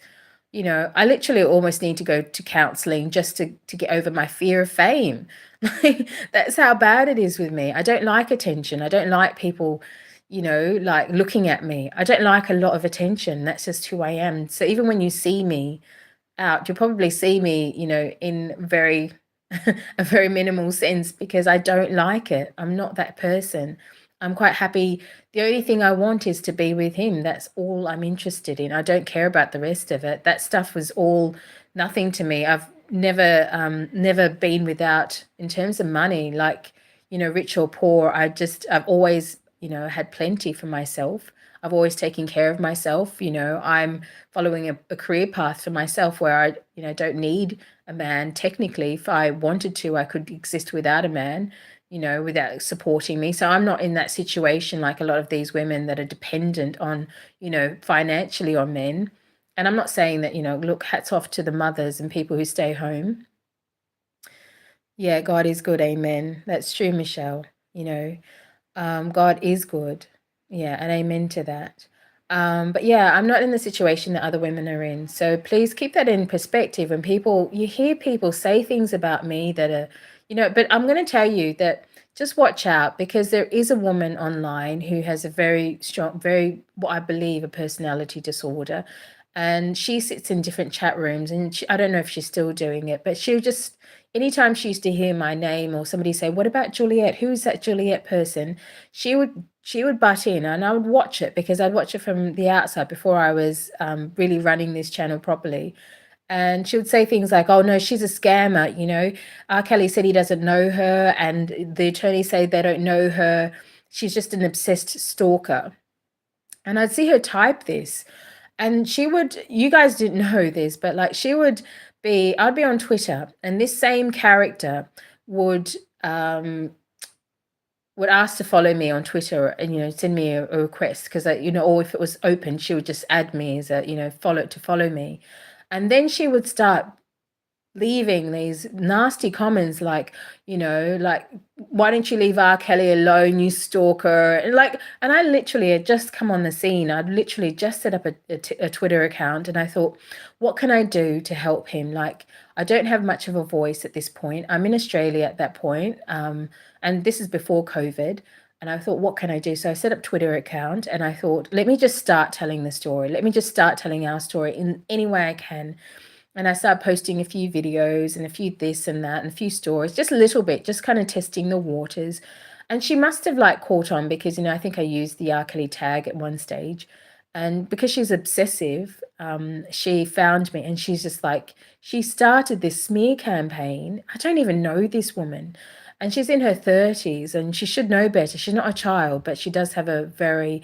Speaker 1: I literally almost need to go to counseling just to get over my fear of fame. Like, that's how bad it is with me. I don't like attention. I don't like people, like looking at me. I don't like a lot of attention. That's just who I am. So even when you see me out, you'll probably see me, in very a very minimal sense, because I don't like it. I'm not that person. I'm quite happy. The only thing I want is to be with him. That's all I'm interested in. I don't care about the rest of it. That stuff was all nothing to me. I've never been without, in terms of money, like, rich or poor. I've always had plenty for myself. I've always taken care of myself. I'm following a career path for myself where I, don't need a man. Technically, if I wanted to, I could exist without a man, without supporting me. So I'm not in that situation like a lot of these women that are dependent on, financially on men. And I'm not saying that, look, hats off to the mothers and people who stay home. Yeah, God is good. Amen. That's true, Michelle. God is good. Yeah, and amen to that. But yeah, I'm not in the situation that other women are in. So please keep that in perspective. When you hear people say things about me that are, but I'm going to tell you that just watch out, because there is a woman online who has a very strong, what I believe, a personality disorder. And she sits in different chat rooms, and I don't know if she's still doing it, but she'll just, anytime she used to hear my name or somebody say, "What about Juliet? Who is that Juliet person?" She would butt in, and I would watch it, because I'd watch it from the outside before I was really running this channel properly. And she would say things like, "Oh no, she's a scammer. R. Kelly said he doesn't know her, and the attorneys say they don't know her. She's just an obsessed stalker." And I'd see her type this, and you guys didn't know this, but like I'd be on Twitter, and this same character would ask to follow me on Twitter, and send me a request, because or if it was open, she would just add me as a follow me. And then she would start leaving these nasty comments like, "Why don't you leave R. Kelly alone, you stalker?" And I literally had just come on the scene. I'd literally just set up a Twitter account, and I thought, what can I do to help him? Like, I don't have much of a voice at this point. I'm in Australia at that point, and this is before COVID. And I thought, what can I do? So I set up Twitter account, and I thought, let me just start telling the story. Let me just start telling our story in any way I can. And I started posting a few videos and a few this and that and a few stories, just a little bit, just kind of testing the waters. And she must have caught on, because, I think I used the R. Kelly tag at one stage. And because she's obsessive, she found me, and she's just she started this smear campaign. I don't even know this woman. And she's in her 30s, and she should know better. She's not a child, but she does have a very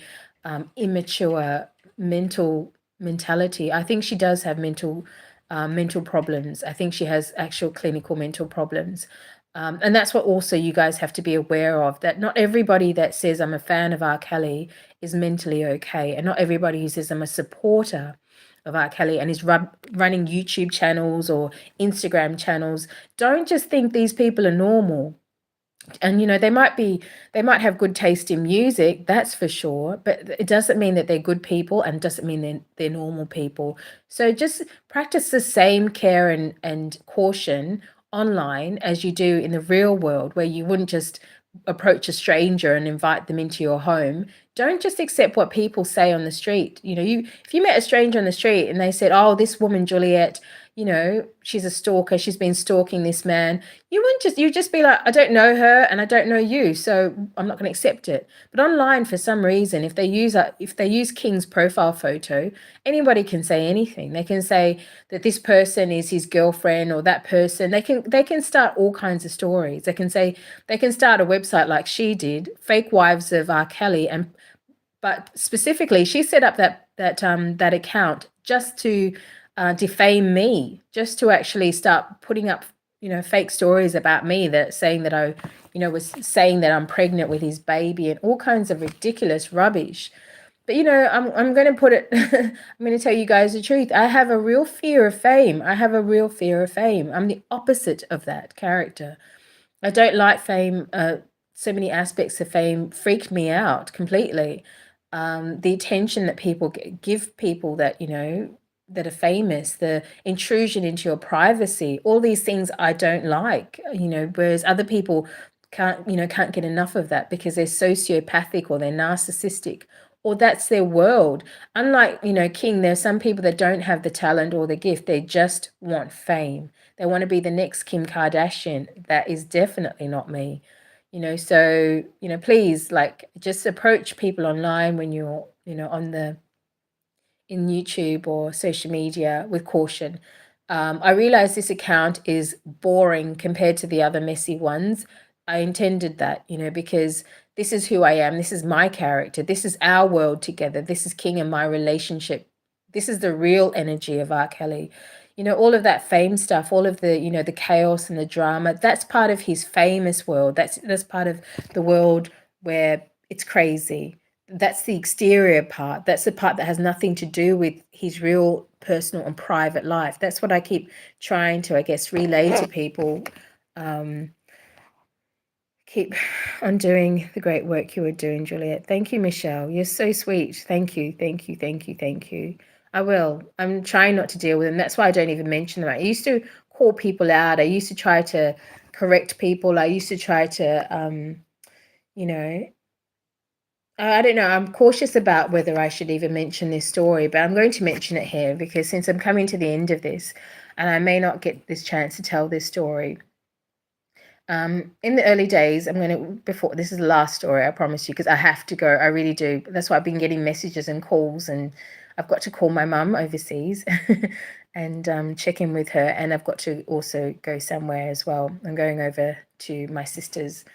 Speaker 1: immature mentality. I think she does have mental problems. I think she has actual clinical mental problems. And that's what also you guys have to be aware of, that not everybody that says I'm a fan of R. Kelly is mentally okay. And not everybody who says I'm a supporter of R. Kelly and is running YouTube channels or Instagram channels. Don't just think these people are normal. And they might have good taste in music, that's for sure, but it doesn't mean that they're good people, and doesn't mean they're normal people. So just practice the same care and caution online as you do in the real world, where you wouldn't just approach a stranger and invite them into your home. Don't just accept what people say on the street. If you met a stranger on the street and they said, "Oh, this woman Juliet, she's a stalker, she's been stalking this man," you'd just be like, "I don't know her and I don't know you, so I'm not going to accept it." But online, for some reason, if they use King's profile photo, anybody can say anything. They can say that this person is his girlfriend, or that person. They can start all kinds of stories. They can start a website like she did, Fake Wives of R. Kelly, but specifically, she set up that account just to defame me, just to actually start putting up, fake stories about me, that saying that I, was saying that I'm pregnant with his baby, and all kinds of ridiculous rubbish. But I'm going to put it. I'm going to tell you guys the truth. I have a real fear of fame. I'm the opposite of that character. I don't like fame. So many aspects of fame freak me out completely. The attention that people give people that, that are famous, the intrusion into your privacy, all these things I don't like, whereas other people can't get enough of that, because they're sociopathic, or they're narcissistic, or that's their world. Unlike, King, there's some people that don't have the talent or the gift. They just want fame. They want to be the next Kim Kardashian. That is definitely not me. So, please, just approach people online when you're, in YouTube or social media, with caution. I realize this account is boring compared to the other messy ones. I intended that, because this is who I am, this is my character, this is our world together, this is King and my relationship, this is the real energy of RKelly. All of that fame stuff, all of the, the chaos and the drama, that's part of his famous world. That's part of the world where it's crazy. That's the exterior part. That's the part that has nothing to do with his real personal and private life. That's what I keep trying to, I guess, relay to people. Keep on doing the great work you are doing, Juliet. Thank you, Michelle. You're so sweet. Thank you, thank you, thank you, thank you. I will. I'm trying not to deal with them. That's why I don't even mention them. I used to call people out. I used to try to correct people. I used to try to, I don't know. I'm cautious about whether I should even mention this story, but I'm going to mention it here because since I'm coming to the end of this and I may not get this chance to tell this story, in the early days, before this is the last story, I promise you, because I have to go. I really do. That's why I've been getting messages and calls, and I've got to call my mum overseas and check in with her. And I've got to also go somewhere as well. I'm going over to my sister's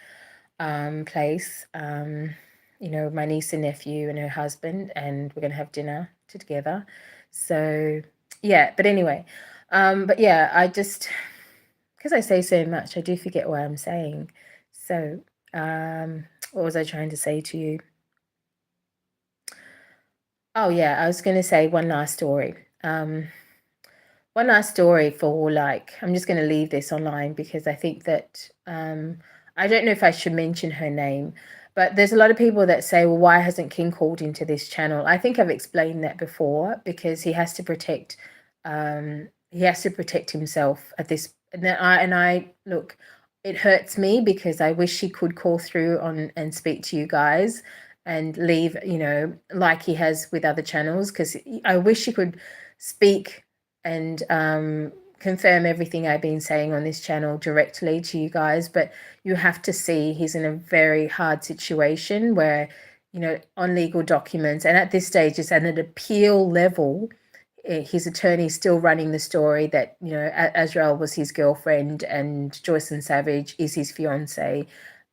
Speaker 1: place, my niece and nephew and her husband, and we're going to have dinner together. So, yeah, but anyway, I just... because I say so much, I do forget what I'm saying. So, what was I trying to say to you? Oh, yeah, I was going to say one last story. One last story for, I'm just going to leave this online because I think that, I don't know if I should mention her name, but there's a lot of people that say, well, why hasn't King called into this channel? I think I've explained that before because he has to protect himself at this. And I look, it hurts me because I wish he could call through on and speak to you guys and leave, like he has with other channels, because I wish he could speak and confirm everything I've been saying on this channel directly to you guys. But you have to see he's in a very hard situation where, on legal documents, and at this stage it's at an appeal level. His attorney still running the story that, Azrael was his girlfriend and Joycelyn Savage is his fiance.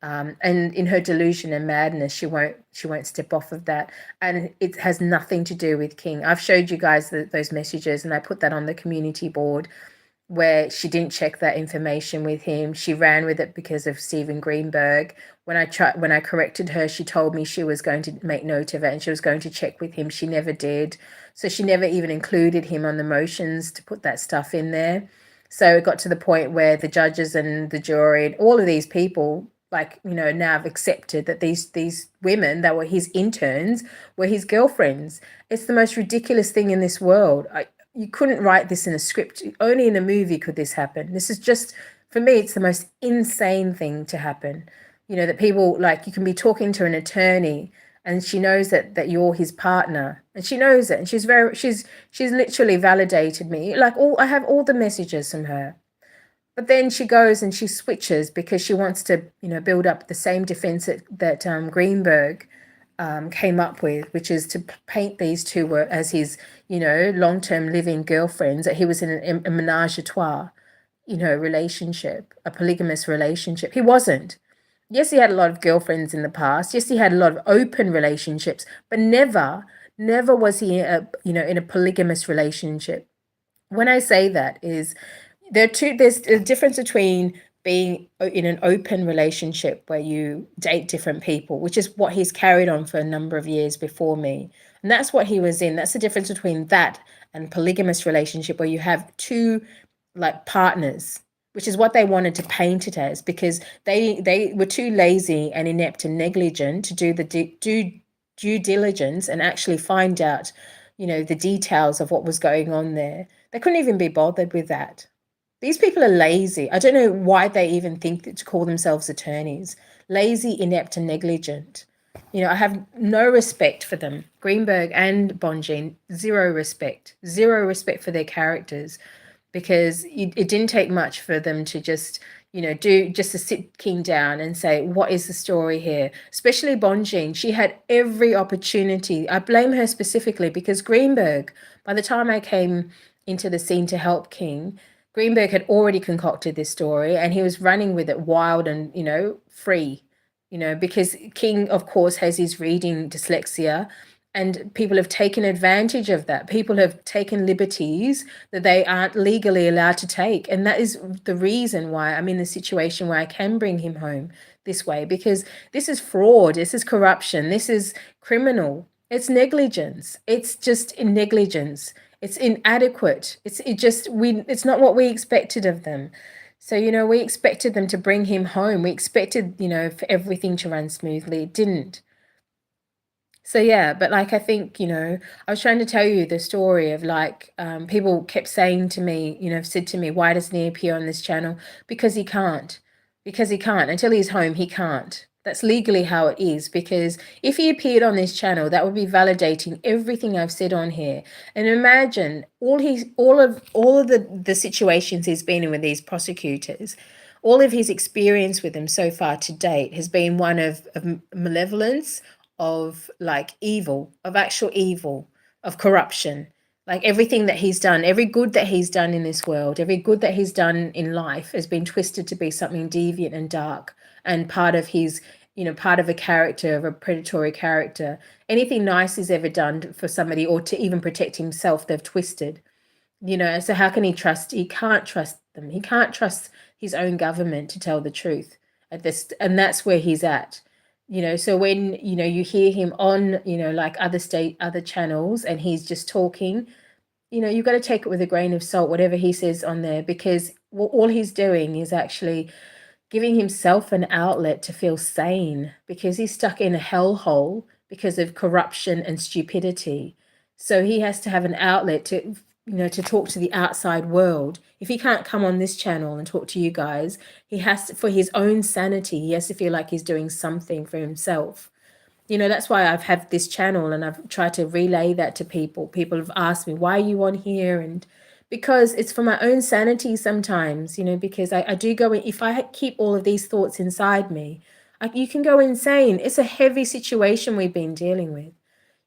Speaker 1: And in her delusion and madness, she won't step off of that. And it has nothing to do with King. I've showed you guys those messages, and I put that on the community board where she didn't check that information with him. She ran with it because of Stephen Greenberg. When I corrected her, she told me she was going to make note of it and she was going to check with him. She never did. So she never even included him on the motions to put that stuff in there. So it got to the point where the judges and the jury and all of these people, now have accepted that these women that were his interns were his girlfriends. It's the most ridiculous thing in this world. You couldn't write this in a script. Only in a movie could this happen. This is just, for me, it's the most insane thing to happen. That people, you can be talking to an attorney and she knows that you're his partner, and she knows it, and she's literally validated me. I have all the messages from her. But then she goes and she switches because she wants to, build up the same defense that Greenberg came up with, which is to paint these two as his, long-term living girlfriends, that he was in a menage a trois, relationship, a polygamous relationship. He wasn't. Yes, he had a lot of girlfriends in the past. Yes, he had a lot of open relationships, but never was he, in a polygamous relationship. When I say that is, there's a difference between being in an open relationship where you date different people, which is what he's carried on for a number of years before me. And that's what he was in. That's the difference between that and polygamous relationship where you have two partners, which is what they wanted to paint it as, because they were too lazy and inept and negligent to do the due diligence and actually find out, the details of what was going on there. They couldn't even be bothered with that. These people are lazy. I don't know why they even think to call themselves attorneys. Lazy, inept, and negligent. I have no respect for them. Greenberg and Bonjean, zero respect. Zero respect for their characters, because it didn't take much for them to just, to sit King down and say, what is the story here? Especially Bonjean. She had every opportunity. I blame her specifically because Greenberg, by the time I came into the scene to help King, Greenberg had already concocted this story and he was running with it wild and, free. because King, of course, has his reading dyslexia, and people have taken advantage of that. People have taken liberties that they aren't legally allowed to take. And that is the reason why I'm in the situation where I can bring him home this way, because this is fraud, this is corruption, this is criminal, it's negligence, it's just negligence, it's inadequate, it's not what we expected of them. So, we expected them to bring him home. We expected, for everything to run smoothly. It didn't. So yeah, but like I think, I was trying to tell you the story of like people kept saying to me, said to me, why doesn't he appear on this channel? Because he can't. Because he can't. Until he's home, he can't. That's legally how it is, because if he appeared on this channel, that would be validating everything I've said on here. And imagine all of the situations he's been in with these prosecutors, all of his experience with them so far to date has been one of malevolence, of like evil, of actual evil, of corruption. Like everything that he's done, every good that he's done in this world, every good that he's done in life has been twisted to be something deviant and dark, and part of his, part of a character, of a predatory character. Anything nice he's ever done for somebody or to even protect himself, they've twisted. So how can he trust? He can't trust them. He can't trust his own government to tell the truth at this, and that's where he's at. So when you hear him on like other channels, and he's just talking, you've got to take it with a grain of salt, whatever he says on there, because all he's doing is actually giving himself an outlet to feel sane, because he's stuck in a hellhole because of corruption and stupidity. So he has to have an outlet to to talk to the outside world. If he can't come on this channel and talk to you guys, he has to, for his own sanity, he has to feel like he's doing something for himself. That's why I've had this channel, and I've tried to relay that to people. People have asked me, why are you on here? And because it's for my own sanity sometimes, because I do go in, if I keep all of these thoughts inside me, you can go insane. It's a heavy situation we've been dealing with.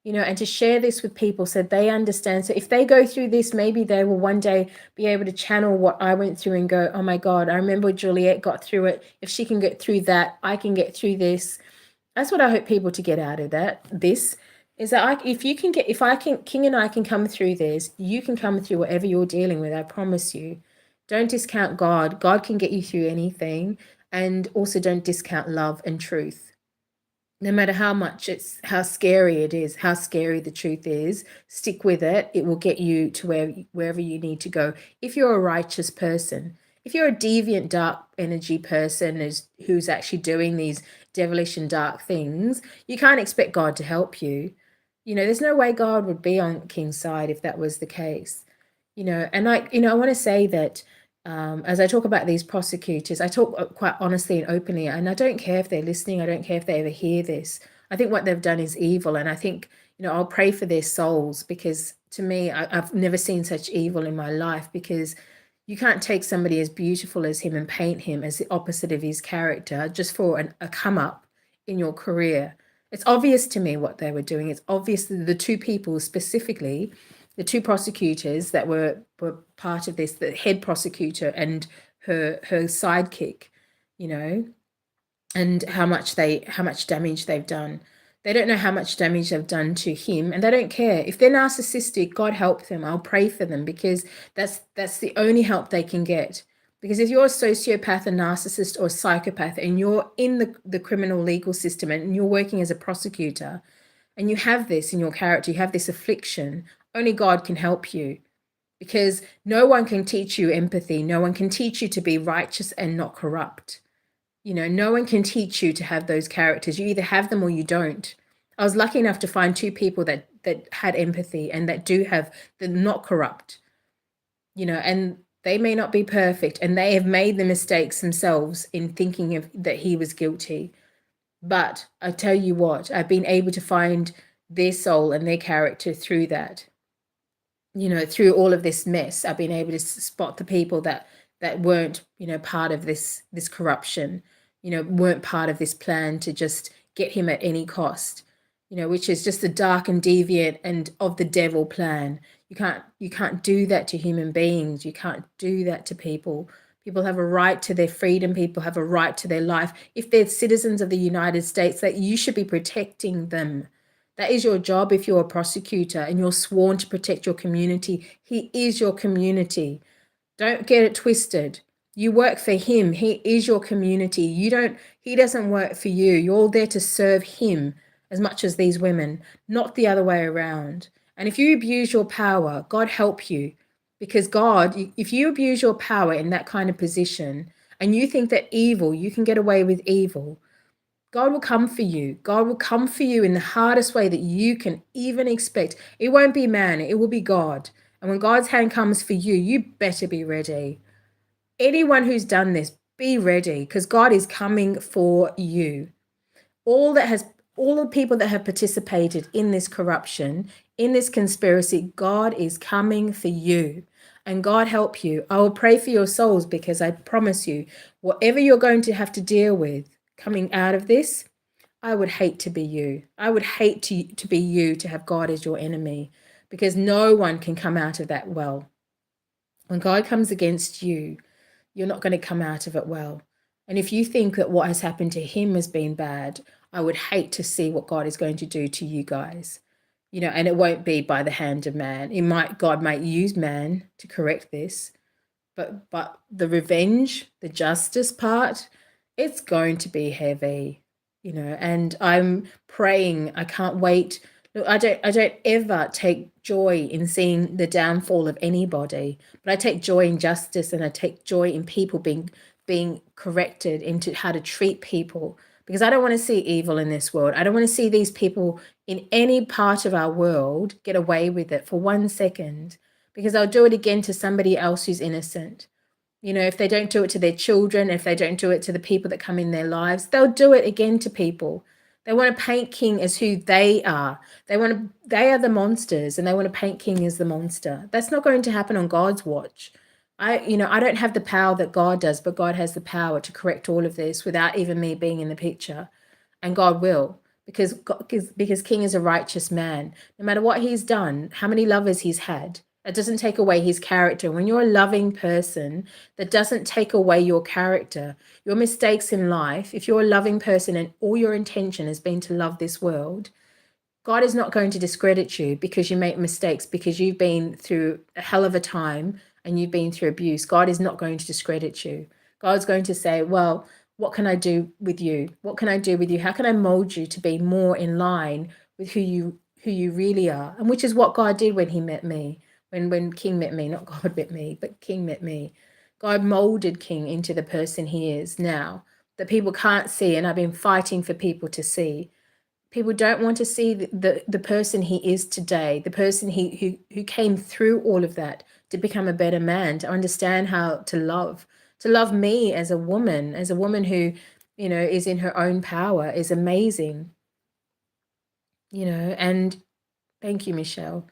Speaker 1: And to share this with people so they understand. So if they go through this, maybe they will one day be able to channel what I went through and go, oh my God, I remember Juliet got through it. If she can get through that, I can get through this. That's what I hope people to get out of this is that King and I can come through this, you can come through whatever you're dealing with. I promise you. Don't discount God. God can get you through anything. And also don't discount love and truth. No matter how scary it is, how scary the truth is, stick with it. It will get you to wherever you need to go. If you're a righteous person, if you're a deviant, dark energy person who's actually doing these devilish and dark things, you can't expect God to help you. There's no way God would be on King's side if that was the case. And I want to say that as I talk about these prosecutors, I talk quite honestly and openly, and I don't care if they're listening. I don't care if they ever hear this. I think what they've done is evil, and I think, I'll pray for their souls, because to me, I've never seen such evil in my life, because you can't take somebody as beautiful as him and paint him as the opposite of his character just for a come up in your career. It's obvious to me what they were doing. It's obvious that the two people specifically, the two prosecutors that were part of this, the head prosecutor and her sidekick, and how much damage they've done. They don't know how much damage they've done to him, and they don't care. If they're narcissistic, God help them. I'll pray for them, because that's the only help they can get. Because if you're a sociopath, a narcissist, or a psychopath, and you're in the criminal legal system and you're working as a prosecutor, and you have this in your character, you have this affliction, only God can help you, because no one can teach you empathy. No one can teach you to be righteous and not corrupt. No one can teach you to have those characters. You either have them or you don't. I was lucky enough to find two people that had empathy and that do have, they're not corrupt, and they may not be perfect, and they have made the mistakes themselves in thinking that he was guilty. But I tell you what, I've been able to find their soul and their character through that. Through all of this mess, I've been able to spot the people that weren't, part of this corruption, weren't part of this plan to just get him at any cost, which is just the dark and deviant and of the devil plan. You can't do that to human beings. You can't do that to people. People have a right to their freedom. People have a right to their life. If they're citizens of the United States, that you should be protecting them. That is your job if you're a prosecutor and you're sworn to protect your community. He is your community. Don't get it twisted. You work for him. He is your community. He doesn't work for you. You're there to serve him as much as these women, not the other way around. And if you abuse your power, God help you. Because God, if you abuse your power in that kind of position and you think that you can get away with evil, God will come for you. God will come for you in the hardest way that you can even expect. It won't be man, it will be God. And when God's hand comes for you, you better be ready. Anyone who's done this, be ready, because God is coming for you. All the people that have participated in this corruption, in this conspiracy, God is coming for you. And God help you. I will pray for your souls, because I promise you, whatever you're going to have to deal with coming out of this, I would hate to be you. I would hate to be you, to have God as your enemy, because no one can come out of that well. When God comes against you, you're not going to come out of it well. And if you think that what has happened to him has been bad, I would hate to see what God is going to do to you guys. And it won't be by the hand of man. God might use man to correct this, but the revenge, the justice part, it's going to be heavy, and I'm praying. I can't wait. Look, I don't ever take joy in seeing the downfall of anybody, but I take joy in justice, and I take joy in people being corrected into how to treat people, because I don't want to see evil in this world. I don't want to see these people in any part of our world get away with it for 1 second, because I'll do it again to somebody else who's innocent. If they don't do it to their children, if they don't do it to the people that come in their lives, they'll do it again to people. They want to paint King as who they are. They are the monsters, and they want to paint King as the monster. That's not going to happen on God's watch. I don't have the power that God does, but God has the power to correct all of this without even me being in the picture. And God will, because King is a righteous man. No matter what he's done, how many lovers he's had, it doesn't take away his character. When you're a loving person, that doesn't take away your character. Your mistakes in life, if you're a loving person and all your intention has been to love this world, God is not going to discredit you because you make mistakes, because you've been through a hell of a time and you've been through abuse. God is not going to discredit you. God's going to say, well, what can I do with you? What can I do with you? How can I mold you to be more in line with who you really are? And which is what God did when he met me. When King met me, not God met me, but King met me. God molded King into the person he is now, that people can't see, and I've been fighting for people to see. People don't want to see the person he is today, the person who came through all of that to become a better man, to understand how to love me as a woman who, is in her own power, is amazing, and thank you, Michelle.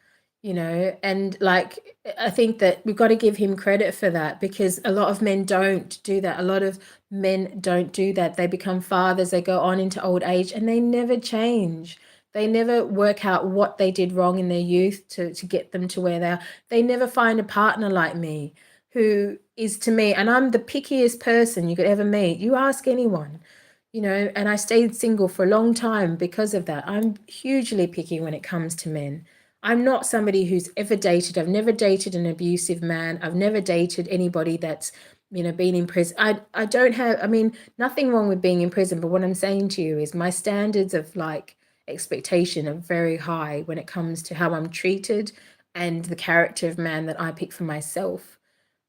Speaker 1: And like, I think that we've got to give him credit for that, because a lot of men don't do that. A lot of men don't do that. They become fathers, they go on into old age, and they never change. They never work out what they did wrong in their youth to get them to where they are. They never find a partner like me, who is to me, and I'm the pickiest person you could ever meet. You ask anyone. And I stayed single for a long time because of that. I'm hugely picky when it comes to men. I'm not somebody who's ever dated. I've never dated an abusive man. I've never dated anybody that's, been in prison. I don't have, nothing wrong with being in prison, but what I'm saying to you is my standards of like expectation are very high when it comes to how I'm treated and the character of man that I pick for myself.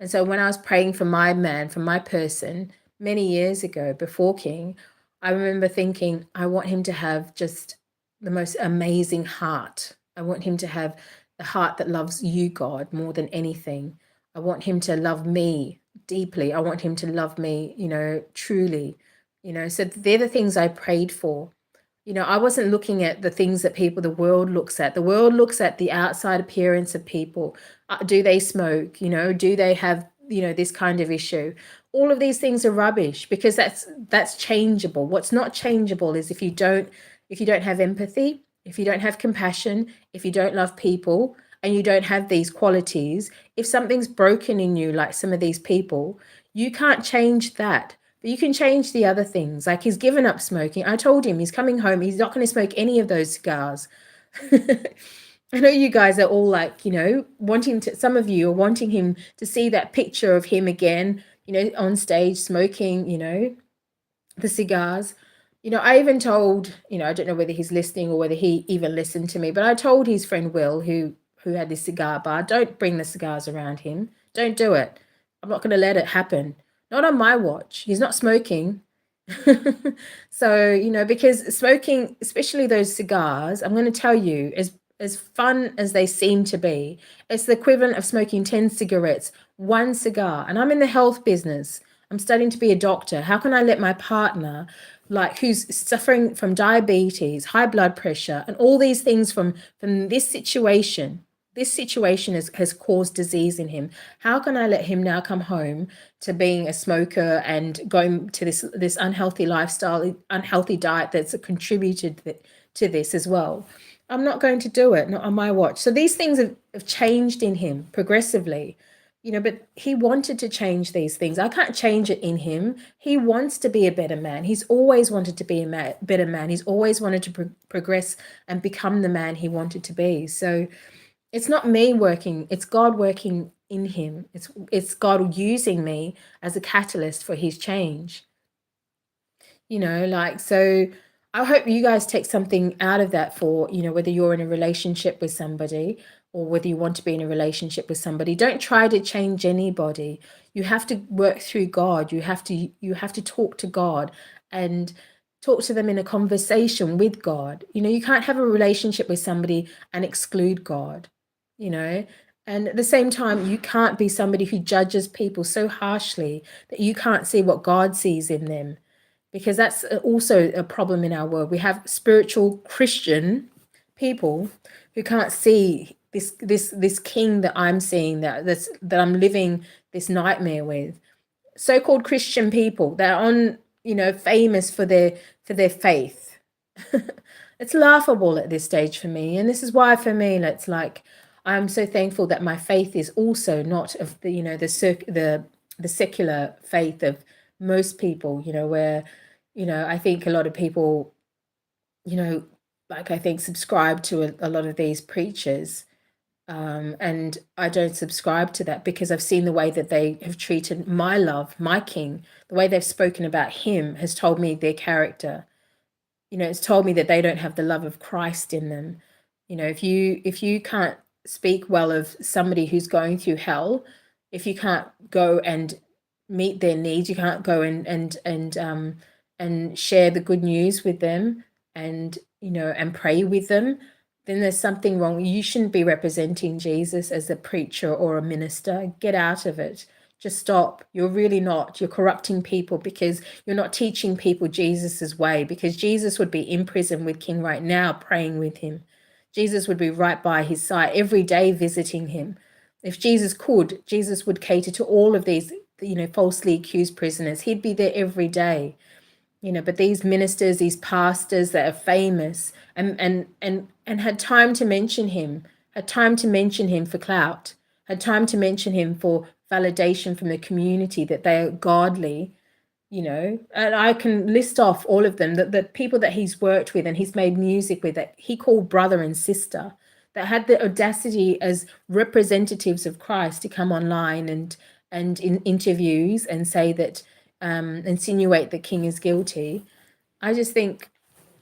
Speaker 1: And so when I was praying for my man, for my person, many years ago before King, I remember thinking, I want him to have just the most amazing heart. I want him to have the heart that loves you, God, more than anything. I want him to love me deeply. I want him to love me, truly. So they're the things I prayed for. I wasn't looking at the things that the world looks at. The world looks at the outside appearance of people. Do they smoke? Do they have, this kind of issue? All of these things are rubbish, because that's changeable. What's not changeable is if you don't have empathy, if you don't have compassion, if you don't love people, and you don't have these qualities. If something's broken in you, like some of these people, You can't change that. But you can change the other things. Like, he's given up smoking. I told him he's coming home. He's not going to smoke any of those cigars. I know you guys are all like, wanting to, some of you are wanting him to see that picture of him again, on stage smoking, the cigars. I even told, I don't know whether he's listening or whether he even listened to me, but I told his friend Will, who had this cigar bar, don't bring the cigars around him. Don't do it. I'm not going to let it happen. Not on my watch. He's not smoking. So, because smoking, especially those cigars, I'm going to tell you, as fun as they seem to be, it's the equivalent of smoking 10 cigarettes, one cigar. And I'm in the health business. I'm studying to be a doctor. How can I let my partner, like, who's suffering from diabetes, high blood pressure, and all these things from this situation? This situation has caused disease in him. How can I let him now come home to being a smoker and going to this unhealthy lifestyle, unhealthy diet that's contributed to this as well? I'm not going to do it, not on my watch. So these things have changed in him progressively, but he wanted to change these things. I can't change it in him. He wants to be a better man. He's always wanted to be a better man. He's always wanted to progress and become the man he wanted to be. So it's not me working, it's God working in him. It's God using me as a catalyst for his change. So I hope you guys take something out of that for, whether you're in a relationship with somebody or whether you want to be in a relationship with somebody. Don't try to change anybody. You have to work through God. You have to talk to God and talk to them in a conversation with God. You can't have a relationship with somebody and exclude God, and at the same time, you can't be somebody who judges people so harshly that you can't see what God sees in them, because that's also a problem in our world. We have spiritual Christian people who can't see this king that I'm seeing, that I'm living this nightmare with. So-called Christian people that are on, famous for their faith. It's laughable at this stage for me, and this is why for me it's like I'm so thankful that my faith is also not of the the secular faith of most people, where I think a lot of people, like, I think subscribe to a lot of these preachers, and I don't subscribe to that because I've seen the way that they have treated my love, my king. The way they've spoken about him has told me their character. It's told me that they don't have the love of Christ in them. If you can't speak well of somebody who's going through hell, if you can't go and meet their needs, you can't go and share the good news with them, and and pray with them, then there's something wrong. You shouldn't be representing Jesus as a preacher or a minister. Get out of it. Just stop. You're really not. You're corrupting people because you're not teaching people Jesus's way, because Jesus would be in prison with King right now, praying with him. Jesus would be right by his side every day, visiting him. If Jesus could, Jesus would cater to all of these, falsely accused prisoners. He'd be there every day. But these ministers, these pastors that are famous and had time to mention him, had time to mention him for clout, had time to mention him for validation from the community that they are godly, and I can list off all of them, the people that he's worked with and he's made music with, that he called brother and sister, that had the audacity as representatives of Christ to come online and in interviews and say that, insinuate the king is guilty. I just think,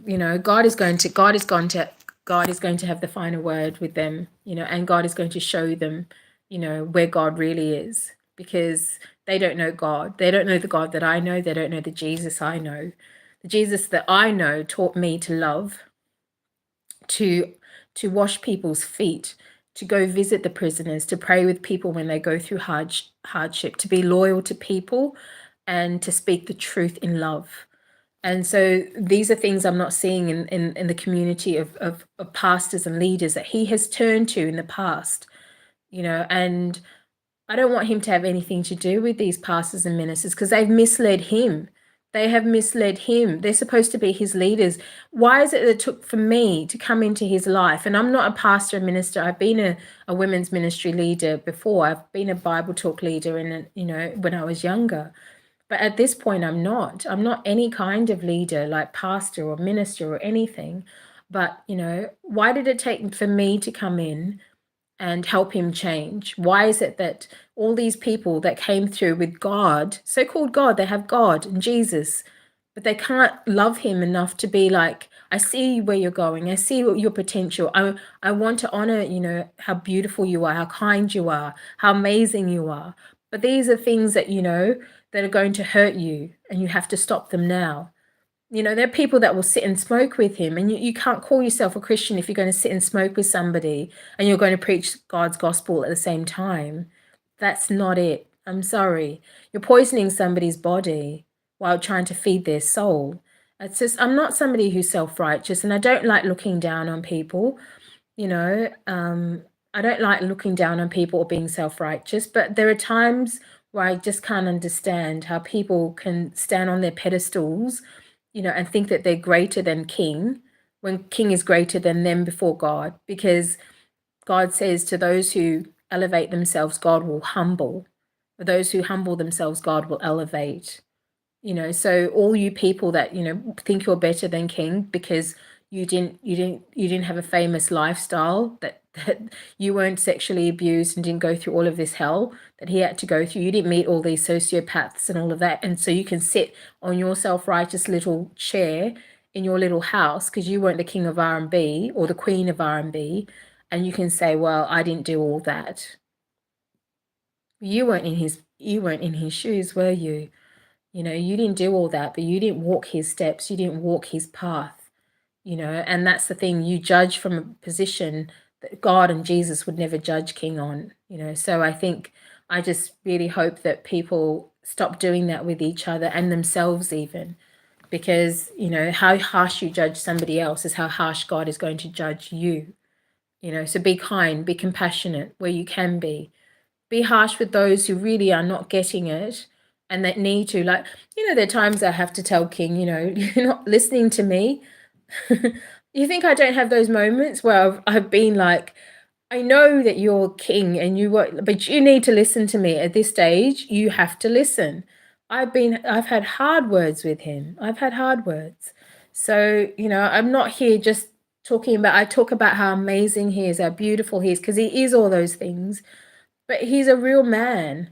Speaker 1: God is going to have the final word with them, and God is going to show them, where God really is, because they don't know God. They don't know the God that I know. They don't know the Jesus I know. The Jesus that I know taught me to love, to wash people's feet, to go visit the prisoners, to pray with people when they go through hardship, to be loyal to people, and to speak the truth in love. And so these are things I'm not seeing in the community of pastors and leaders that he has turned to in the past, and I don't want him to have anything to do with these pastors and ministers, because they've misled him. They have misled him. They're supposed to be his leaders. Why is it that it took for me to come into his life? And I'm not a pastor, a minister. I've been a women's ministry leader before. I've been a Bible talk leader when I was younger. But at this point, I'm not. I'm not any kind of leader like pastor or minister or anything. But, why did it take for me to come in and help him change? Why is it that all these people that came through with God, so-called God, they have God and Jesus, but they can't love him enough to be like, I see where you're going. I see your potential. I want to honor, how beautiful you are, how kind you are, how amazing you are. But these are things that, that are going to hurt you, and you have to stop them now. There are people that will sit and smoke with him, and you can't call yourself a Christian if you're going to sit and smoke with somebody and you're going to preach God's gospel at the same time. That's not it. I'm sorry. You're poisoning somebody's body while trying to feed their soul. It's just, I'm not somebody who's self-righteous, and I don't like looking down on people. I don't like looking down on people or being self-righteous, but there are times where I just can't understand how people can stand on their pedestals, and think that they're greater than King, when King is greater than them before God, because God says to those who elevate themselves, God will humble. For those who humble themselves, God will elevate. So all you people that, think you're better than King because you didn't have a famous lifestyle, that you weren't sexually abused and didn't go through all of this hell that he had to go through. You didn't meet all these sociopaths and all of that. And so you can sit on your self-righteous little chair in your little house because you weren't the king of R&B or the queen of R&B, and you can say, well, I didn't do all that. You weren't in his shoes, were you? You didn't do all that, but you didn't walk his steps. You didn't walk his path, and that's the thing. You judge from a position that God and Jesus would never judge King on, So I just really hope that people stop doing that with each other and themselves even, because, how harsh you judge somebody else is how harsh God is going to judge you, So be kind, be compassionate where you can be. Be harsh with those who really are not getting it and that need to. Like, there are times I have to tell King, you're not listening to me. You think I don't have those moments where I've been like, I know that you're King and but you need to listen to me at this stage. You have to listen. I've had hard words with him. I've had hard words. So, I'm not here just I talk about how amazing he is, how beautiful he is, because he is all those things. But he's a real man.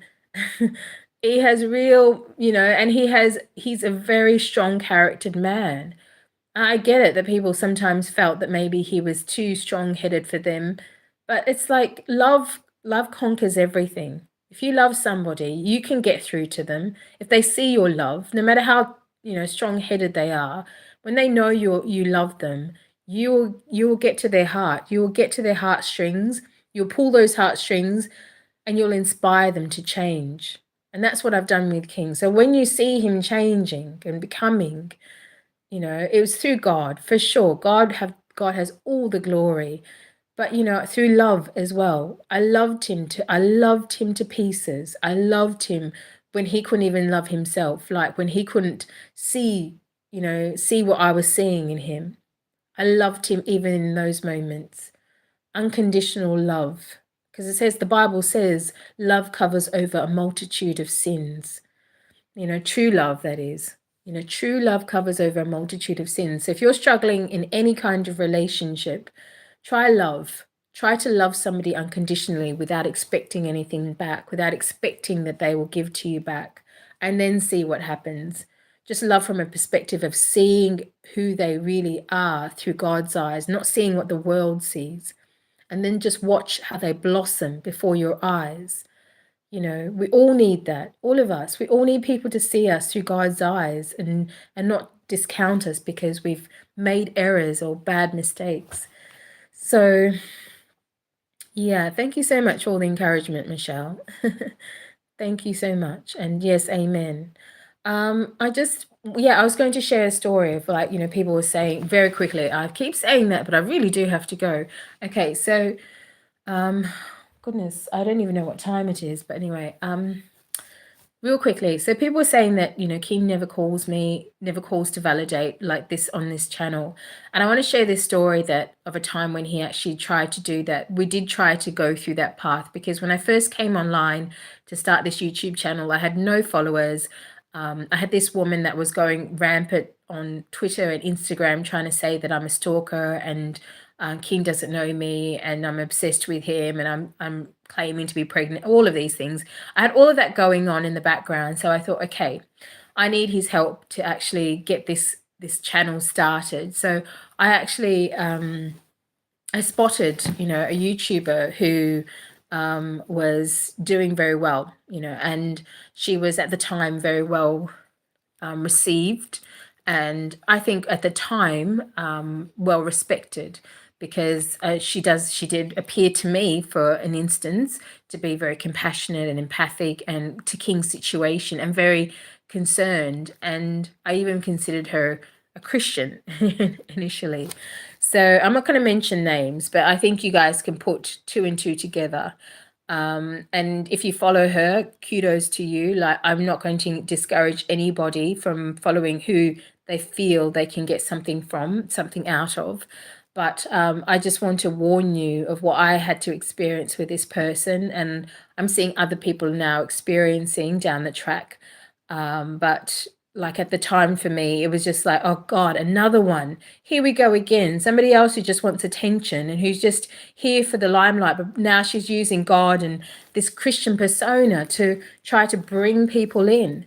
Speaker 1: He has real, and he's a very strong charactered man. I get it that people sometimes felt that maybe he was too strong-headed for them, but it's like love conquers everything. If you love somebody, you can get through to them. If they see your love, no matter how, strong-headed they are, when they know you love them, you will get to their heart. You will get to their heartstrings. You'll pull those heartstrings and you'll inspire them to change. And that's what I've done with King. So when you see him changing and becoming, it was through God, for sure. God has all the glory, but through love as well. I loved him to pieces. I loved him when he couldn't even love himself, like when he couldn't see what I was seeing in him. I loved him even in those moments. Unconditional love, because the Bible says love covers over a multitude of sins. True love, that is. True love covers over a multitude of sins. So if you're struggling in any kind of relationship, try love. Try to love somebody unconditionally without expecting anything back, without expecting that they will give to you back, and then see what happens. Just love from a perspective of seeing who they really are through God's eyes, not seeing what the world sees. And then just watch how they blossom before your eyes. We all need that, all of us. We all need people to see us through God's eyes and not discount us because we've made errors or bad mistakes. So, yeah, thank you so much for all the encouragement, Michelle. Thank you so much. And yes, amen. I was going to share a story of people were saying very quickly. I keep saying that, but I really do have to go. Okay, so goodness, I don't even know what time it is, but anyway, Real quickly, so people were saying that, King never calls me, never calls to validate like this on this channel. And I want to share this story that of a time when he actually tried to do that. We did try to go through that path because when I first came online to start this YouTube channel, I had no followers. I had this woman that was going rampant on Twitter and Instagram trying to say that I'm a stalker and King doesn't know me and I'm obsessed with him and I'm claiming to be pregnant, all of these things. I had all of that going on in the background. So I thought, okay, I need his help to actually get this channel started. So I actually I spotted, a YouTuber who was doing very well, and she was at the time very well received, and I think at the time well respected because she did appear to me for an instance to be very compassionate and empathic and to King's situation and very concerned, and I even considered her a Christian initially. So I'm not going to mention names, but I think you guys can put two and two together. And if you follow her, kudos to you. Like, I'm not going to discourage anybody from following who they feel they can get something from, something out of. But I just want to warn you of what I had to experience with this person. And I'm seeing other people now experiencing down the track. But like at the time for me, it was just like, oh God, another one. Here we go again. Somebody else who just wants attention and who's just here for the limelight. But now she's using God and this Christian persona to try to bring people in.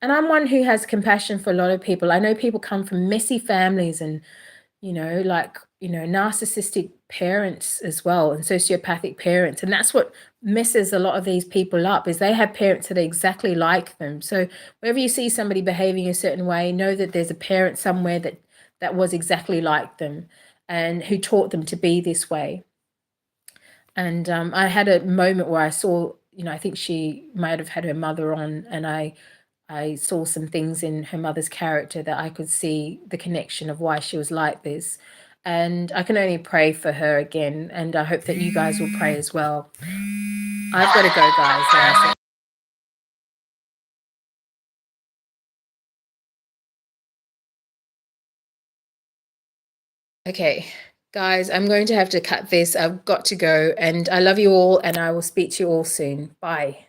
Speaker 1: And I'm one who has compassion for a lot of people. I know people come from messy families and narcissistic parents as well and sociopathic parents. And that's what messes a lot of these people up is they have parents that are exactly like them. So wherever you see somebody behaving a certain way, know that there's a parent somewhere that was exactly like them and who taught them to be this way. And I had a moment where I saw, I think she might have had her mother on, and I saw some things in her mother's character that I could see the connection of why she was like this. And I can only pray for her again. And I hope that you guys will pray as well. I've got to go, guys. Okay, guys, I'm going to have to cut this. I've got to go. And I love you all. And I will speak to you all soon. Bye.